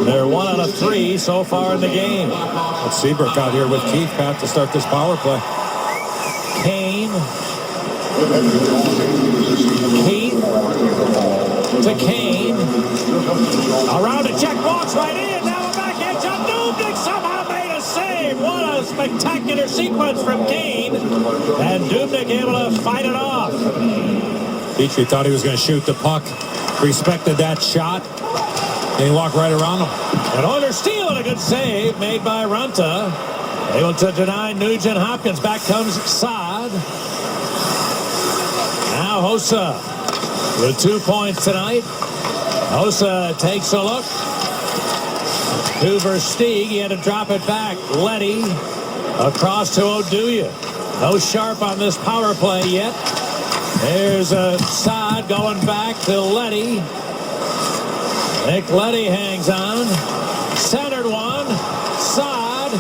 They're 1 out of 3 so far in the game. Let's Seabrook out here with Keith, Pat, to start this power play. Kane. Keith to Kane. Around a check, walks right in. Now a backhand shot. Dubnyk somehow made a save. What a spectacular sequence from Kane. And Dubnyk able to fight it off. Petrie thought he was going to shoot the puck. Respected that shot. And he walked right around him. An Oilers steal and a good save made by Runta. Able to deny Nugent Hopkins. Back comes Saad. Now Hossa with 2 points tonight. Hossa takes a look. To Versteeg. He had to drop it back. Leddy across to Oduya. No Sharp on this power play yet. There's a Saad going back to Leddy. Nick Leddy hangs on. Centered one. Saad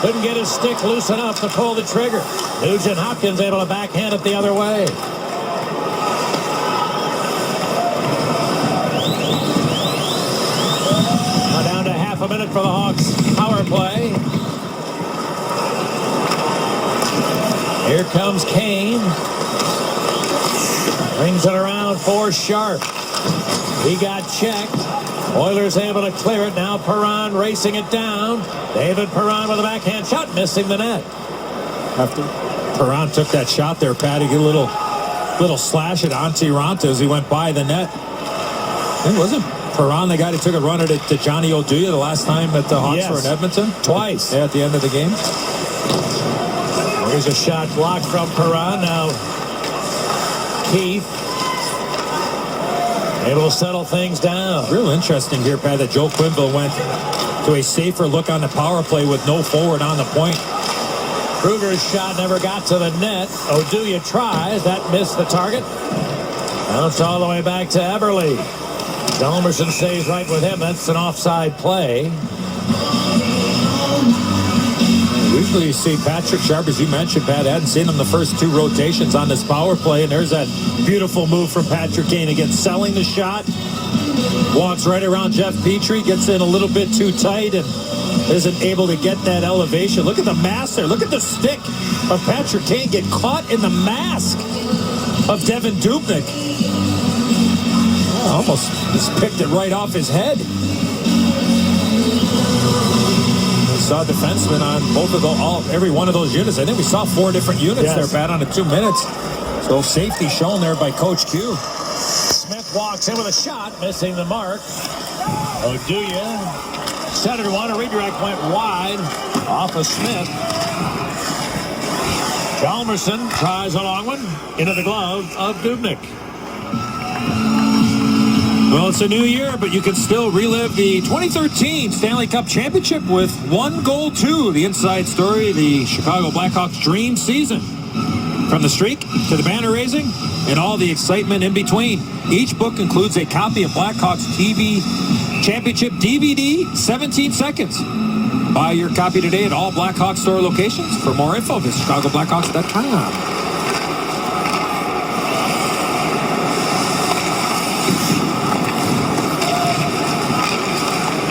couldn't get his stick loose enough to pull the trigger. Nugent Hopkins able to backhand it the other way. Now down to half a minute for the Hawks power play. Here comes Kane. Brings it around for Sharp. He got checked. Oilers able to clear it. Now Perron racing it down. David Perron with a backhand shot, missing the net. After Perron took that shot there, Pat, he got a little slash at Antti Raanta as he went by the net. It wasn't Perron the guy that took a run at it to Johnny Oduya the last time that the Hawks were in Edmonton? Twice. Yeah, at the end of the game. Here's a shot blocked from Perron. Now Keith able to settle things down. Real interesting here, Pat, that Joe Quenneville went to a safer look on the power play with no forward on the point. Kruger's shot never got to the net. Oduya tries. That missed the target. Bounced all the way back to Eberle. Hjalmarsson stays right with him. That's an offside play. Usually you see Patrick Sharp, as you mentioned, Pat. Hadn't seen him the first 2 rotations on this power play, and there's that beautiful move from Patrick Kane again, selling the shot. Walks right around Jeff Petrie, gets in a little bit too tight, and isn't able to get that elevation. Look at the mask there. Look at the stick of Patrick Kane get caught in the mask of Devin Dubnyk. Oh, almost just picked it right off his head. Saw defensemen on both of every one of those units. I think we saw 4 different units there, Pat, on the 2 minutes. So safety shown there by Coach Q. Smith walks in with a shot, missing the mark. Oduya centered one. A redirect went wide off of Smith. Hjalmarsson tries a long one into the glove of Dubnyk. Well, it's a new year, but you can still relive the 2013 Stanley Cup Championship with 1 goal to the inside story, the Chicago Blackhawks dream season. From the streak to the banner raising and all the excitement in between. Each book includes a copy of Blackhawks TV Championship DVD, 17 seconds. Buy your copy today at all Blackhawks store locations. For more info, visit ChicagoBlackhawks.com.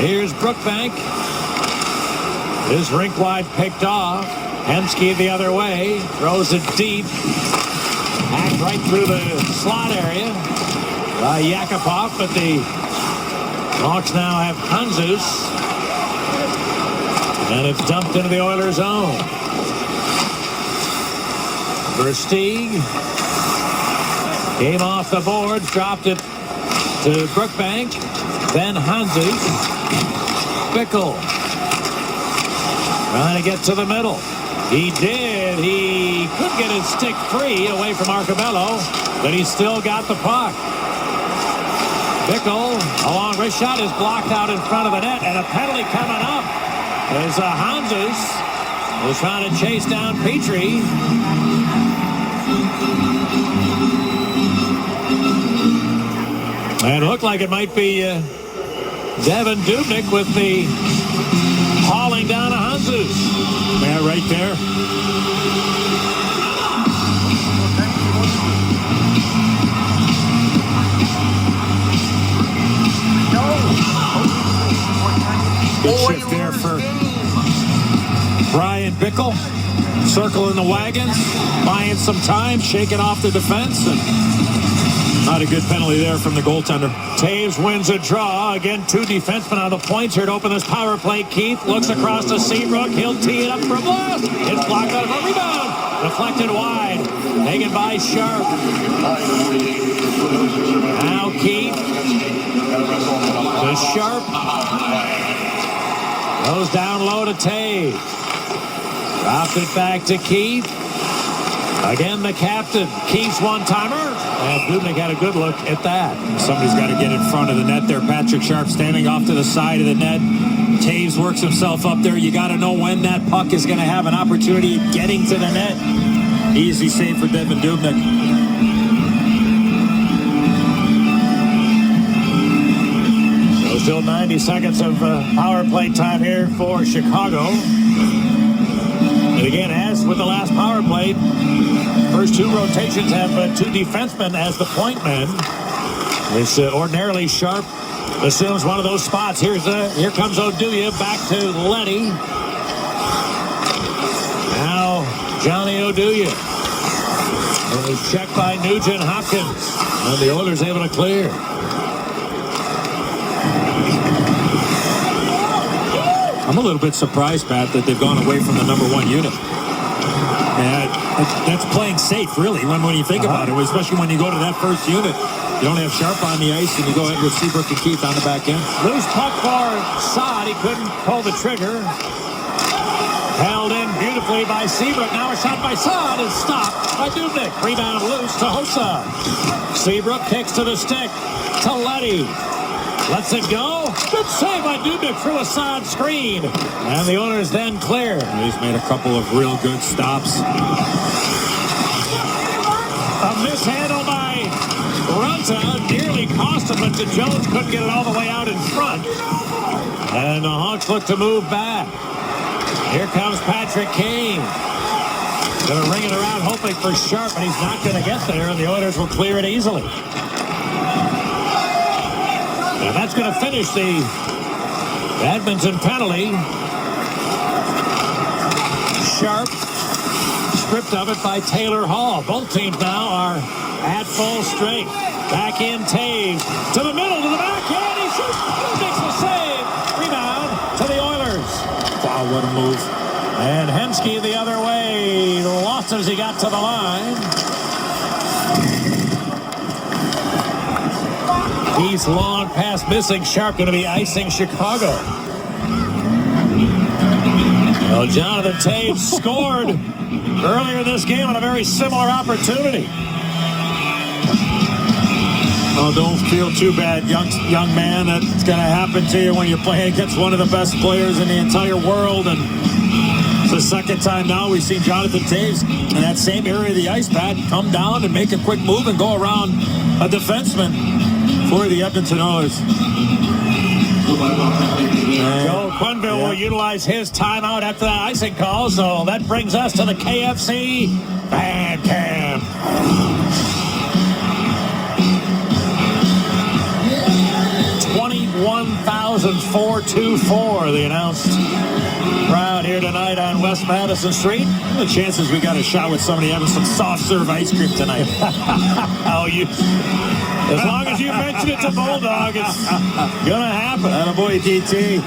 Here's Brookbank. His rink wide picked off. Hemsky the other way. Throws it deep. Hacked right through the slot area by Yakupov, but the Hawks now have Hanzus. And it's dumped into the Oilers' zone. Versteeg came off the boards, dropped it to Brookbank. Then Hanzus. Bickle trying to get to the middle. He did. He could get his stick free away from Arcabello, but he still got the puck. Bickle, a long wrist shot, is blocked out in front of the net, and a penalty coming up as Hanzus is trying to chase down Petrie. And it looked like it might be Devin Dubnyk with the hauling down of Hanzus. Yeah, right there. Good shift there for Brian Bickle. Circling the wagons, buying some time, shaking off the defense, and not a good penalty there from the goaltender. Taves wins a draw. Again, 2 defensemen on the points here to open this power play. Keith looks across to Seabrook. He'll tee it up for a blast. It's blocked out of a rebound. Deflected wide. Taken by Sharp. Now Keith to Sharp. Goes down low to Taves. Dropped it back to Keith. Again, the captain. Keith's one-timer. And Dubnyk had a good look at that. Somebody's got to get in front of the net there. Patrick Sharp standing off to the side of the net. Taves works himself up there. You got to know when that puck is going to have an opportunity of getting to the net. Easy save for Devin Dubnyk. So still 90 seconds of power play time here for Chicago. And again, as with the last power play, first 2 rotations have 2 defensemen as the point men. This ordinarily Sharp assumes one of those spots. Here comes Oduya back to Leddy. Now Johnny Oduya. And he's checked by Nugent Hopkins. And the Oilers able to clear. I'm a little bit surprised, Pat, that they've gone away from the number 1 unit. That's playing safe, really, when you think about it, especially when you go to that first unit. You don't have Sharp on the ice, and you go ahead with Seabrook and Keith on the back end. Loose puck for Saad. He couldn't pull the trigger. Held in beautifully by Seabrook. Now a shot by Saad is stopped by Dubnyk. Rebound loose to Hossa. Seabrook kicks to the stick to Leddy. Lets it go. Good save by Dubnyk through a Saad screen. And the Oilers then clear. He's made a couple of real good stops. A mishandle by Runta nearly cost him, but Jones couldn't get it all the way out in front. And the Hawks look to move back. Here comes Patrick Kane. Going to ring it around, hoping for Sharp, but he's not going to get there, and the Oilers will clear it easily. And that's going to finish the Edmonton penalty. Sharp stripped of it by Taylor Hall. Both teams now are at full strength. Back in Taves to the middle, to the backhand. He shoots. Makes the save. Rebound to the Oilers. Wow, what a move. And Hemsky the other way. Lost as he got to the line. He's long pass missing. Sharp going to be icing Chicago. Well, Jonathan Taves scored earlier this game on a very similar opportunity. Oh, don't feel too bad, young man. That's going to happen to you when you're playing against one of the best players in the entire world. And it's the second time now we've seen Jonathan Taves in that same area of the ice pad come down and make a quick move and go around a defenseman for the Edmonton Oilers. Joe Quenneville will utilize his timeout after that icing call, so that brings us to the KFC Fan Cam. $21,424, the announced crowd here tonight on West Madison Street. The chances we got a shot with somebody having some soft serve ice cream tonight. As long as you mention it to Bulldog, it's gonna happen. Attaboy, DT.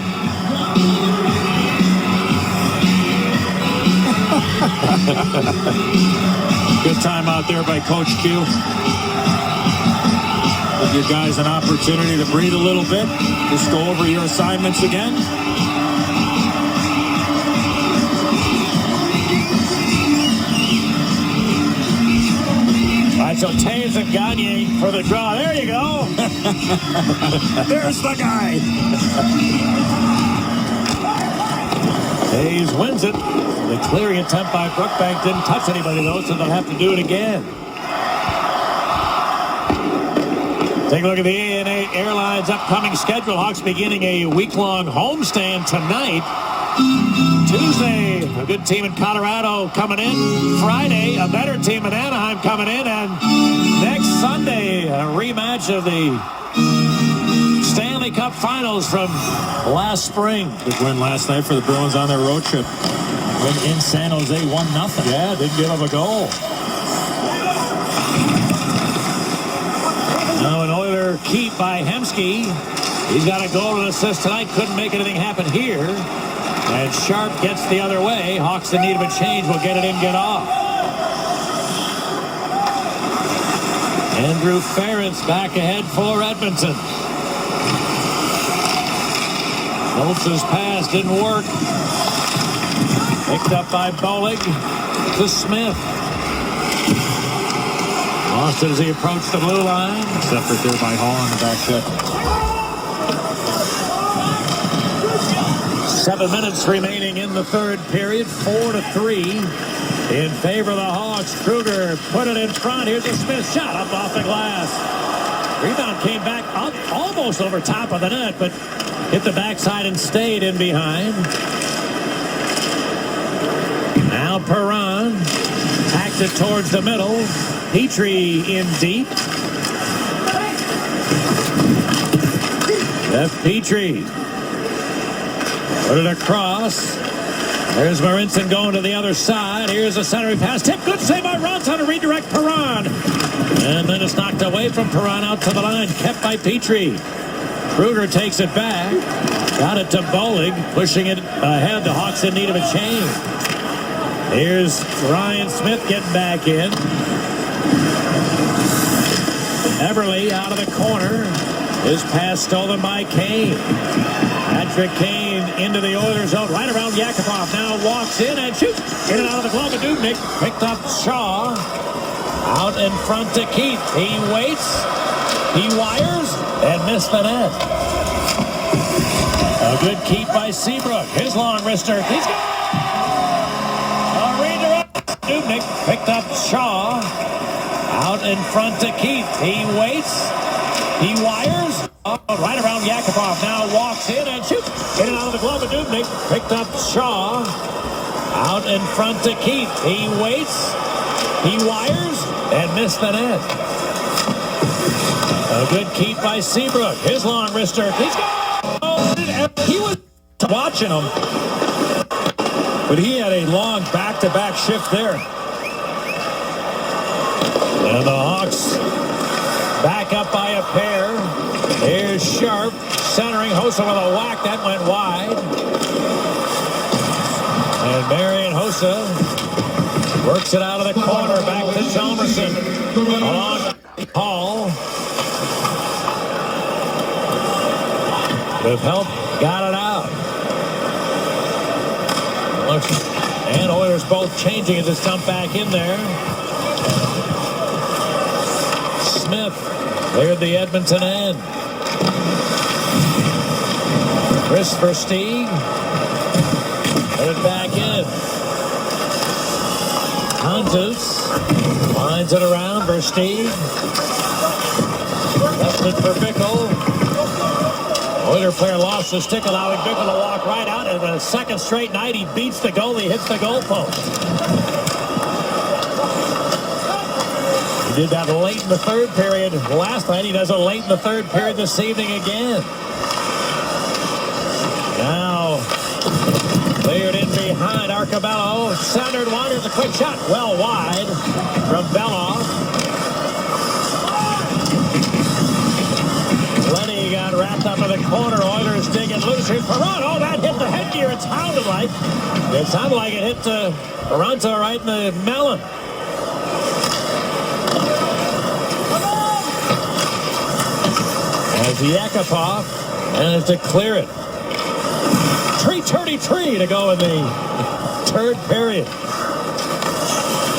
Good time out there by Coach Q. Give your guys an opportunity to breathe a little bit. Just go over your assignments again. All right, so Taves and Gagne for the draw. There you go. There's the guy. Taves wins it. The clearing attempt by Brookbank didn't touch anybody, though, so they'll have to do it again. Take a look at the ANA Airlines upcoming schedule. Hawks beginning a week-long homestand tonight. Tuesday, a good team in Colorado coming in. Friday, a better team in Anaheim coming in. And next Sunday, a rematch of the Stanley Cup Finals from last spring. Good win last night for the Bruins on their road trip. Win in San Jose, 1-0. Yeah, didn't give up a goal. Now an Oiler keep by Hemsky. He's got a goal and assist tonight. Couldn't make anything happen here. And Sharp gets the other way. Hawks in need of a change. Will get it in, get off. Andrew Ferentz back ahead for Edmonton. Schultz's pass didn't work. Picked up by Bolig to Smith. Lost it as he approached the blue line. Separate there by Hall on the back check. 7 minutes remaining in the third period. 4-3 in favor of the Hawks. Kruger put it in front. Here's a Smith shot up off the glass. Rebound came back up almost over top of the net, but hit the backside and stayed in behind. Now Perron tacked it towards the middle. Petrie in deep. Jeff Petrie. Put it across. There's Marincin going to the other side. Here's a centering pass. Tip. Good save by Ronson to redirect Perron. And then it's knocked away from Perron out to the line. Kept by Petrie. Kruger takes it back. Got it to Bolig. Pushing it ahead. The Hawks in need of a change. Here's Ryan Smith getting back in. Everly out of the corner. His pass stolen by Kane. Patrick Kane into the Oilers zone. Right around Yakupov. Now walks in and shoots. In and out of the glove of Dubnyk. Picked up Shaw. Out in front to Keith. He waits. He wires. And missed the net. A good keep by Seabrook. His long wrister. He's got a redirect. Dubnyk picked up Shaw. Out in front to Keith. He waits. He wires. Right around Yakupov. Now walks in and shoots. In and out of the glove of Dubnyk. Picked up Shaw. Out in front to Keith. He waits. He wires. And missed the net. A good keep by Seabrook. His long wrister. He's got. He was watching him. But he had a long back-to-back shift there. And the Hawks back up by a pair. Here's Sharp centering Hossa with a whack. That went wide. And Marian Hossa works it out of the corner. Back to Chalmerson. Along Hall. With help, got it out. And Oilers both changing as it's dumped back in there. Smith cleared the Edmonton end. Chris Versteeg put it back in. Hunters lines it around. Versteeg left it for Bickle. Oiler player lost the stick, allowing Bickle to walk right out. And the second straight night, he beats the goalie, hits the goalpost. He did that late in the third period last night. He does it late in the third period this evening again. Now, cleared in behind Arcabello. Centered one. Here's a quick shot. Well wide from Beloff. Lenny got wrapped up in the corner. Oilers digging loose. Here's Perron. Oh, that hit the headgear. It sounded like it hit Toronto right in the melon. As Yakupov managed to clear it. 3:33 to go in the third period.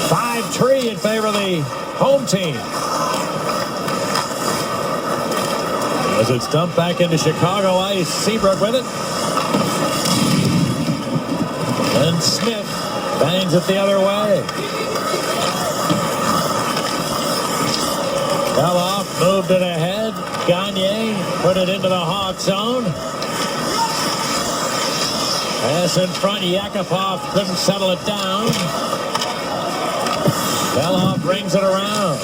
5-3 in favor of the home team. As it's dumped back into Chicago ice, Seabrook with it. And Smith bangs it the other way. Beloff moved it ahead. Gagne put it into the Hawk zone. Pass in front. Yakupov couldn't settle it down. Beloff brings it around.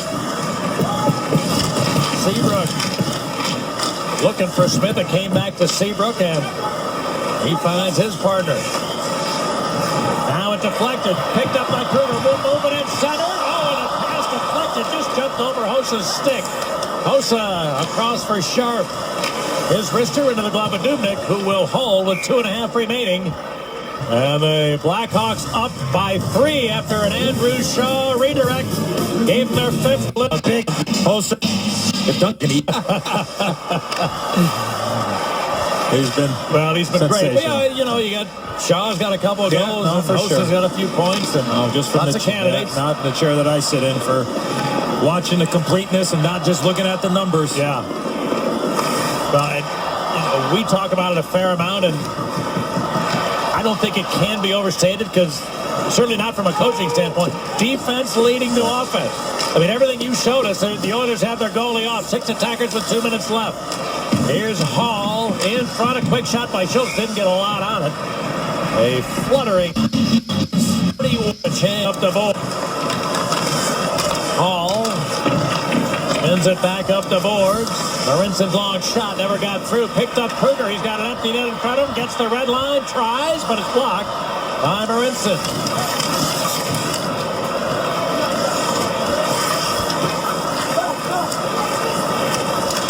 Seabrook looking for Smith. It came back to Seabrook, and he finds his partner. Now it deflected. Picked up by Kruger. Moving in center. Oh, and a pass deflected. Just jumped over Hosa's stick. Hosa across for Sharp. His wrister into the glove of Dubnyk, who will hold with 2.5 remaining. And the Blackhawks up by 3 after an Andrew Shaw redirect. Gave them their 5th lift. Big Hosa. He's been great. But yeah, you know, you got Shaw's got a couple of goals, and Hosa's got a few points, and just from lots of candidates. Not the chair that I sit in, for watching the completeness and not just looking at the numbers. Yeah. But we talk about it a fair amount, and I don't think it can be overstated, because certainly not from a coaching standpoint. Defense leading to offense. I mean, everything you showed us, the Oilers have their goalie off. 6 attackers with 2 minutes left. Here's Hall in front. A quick shot by Schultz. Didn't get a lot on it. A fluttering chance up the board. Hall spins it back up the boards. Marinson's long shot never got through. Picked up Kruger. He's got an empty net in front of him. Gets the red line. Tries, but it's blocked by Marinson.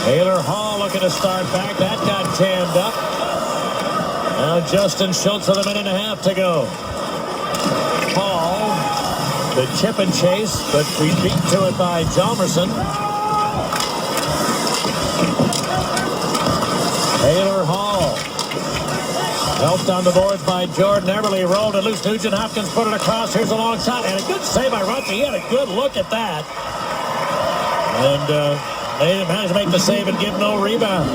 Taylor Hall looking to start back. That got jammed up. Now Justin Schultz with a minute and a half to go. Hall, the chip and chase, but we beat to it by Hjalmarsson. Taylor Hall, helped on the boards by Jordan Eberle. Rolled it loose. Nugent Hopkins put it across. Here's a long shot, and a good save by Rutsky. He had a good look at that. And they managed to make the save and give no rebound.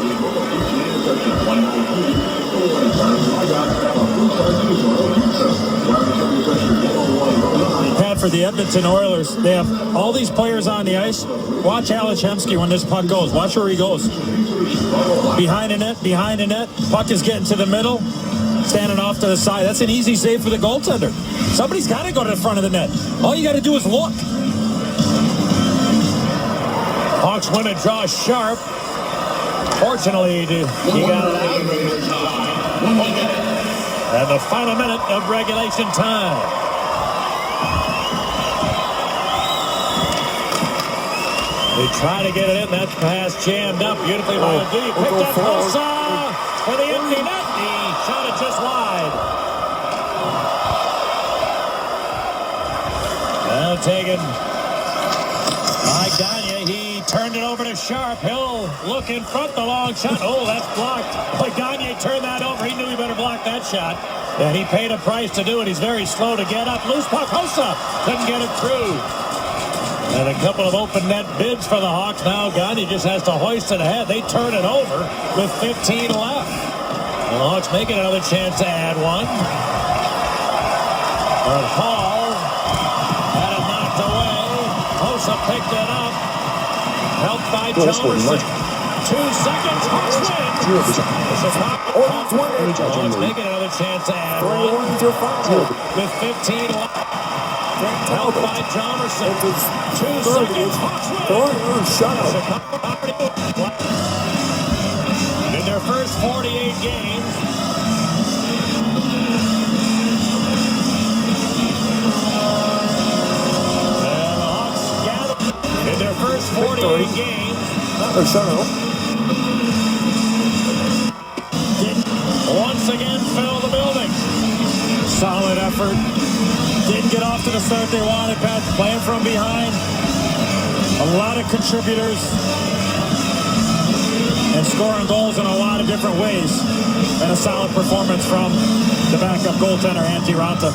Pat, for the Edmonton Oilers, they have all these players on the ice. Watch Alex Hemsky when this puck goes. Watch where he goes. Behind the net. Puck is getting to the middle. Standing off to the side. That's an easy save for the goaltender. Somebody's got to go to the front of the net. All you got to do is look. Hawks win it, draw Sharp. Fortunately, he got it out. And the final minute of regulation time. They try to get it in. That pass jammed up beautifully by Lee. Picked up Hosa for the empty net. He shot it just wide. Now taken by Gagne. He turned it over to Sharp. He'll look in front, the long shot. Oh, that's blocked. But Gagne turned that over. He knew he better block that shot. And he paid a price to do it. He's very slow to get up. Loose puck. Hosa couldn't get it through. And a couple of open net bids for the Hawks. Now Gagne just has to hoist it ahead. They turn it over with 15 left. And the Hawks making another chance to add one. But Hall had it knocked away. Hosa picked it up. Helped by Hjalmarsson. 2 seconds. Hawks win. Hawks making another chance to add one. With 15 left. Helped by Hjalmarsson. 2 seconds. Hawks win. In their first 48 games, in their first 48 games, once again fill the building. Solid effort. Didn't get off to the start they wanted, Pat. Playing from behind. A lot of contributors. And scoring goals in a lot of different ways. And a solid performance from the backup goaltender, Antti Raanta.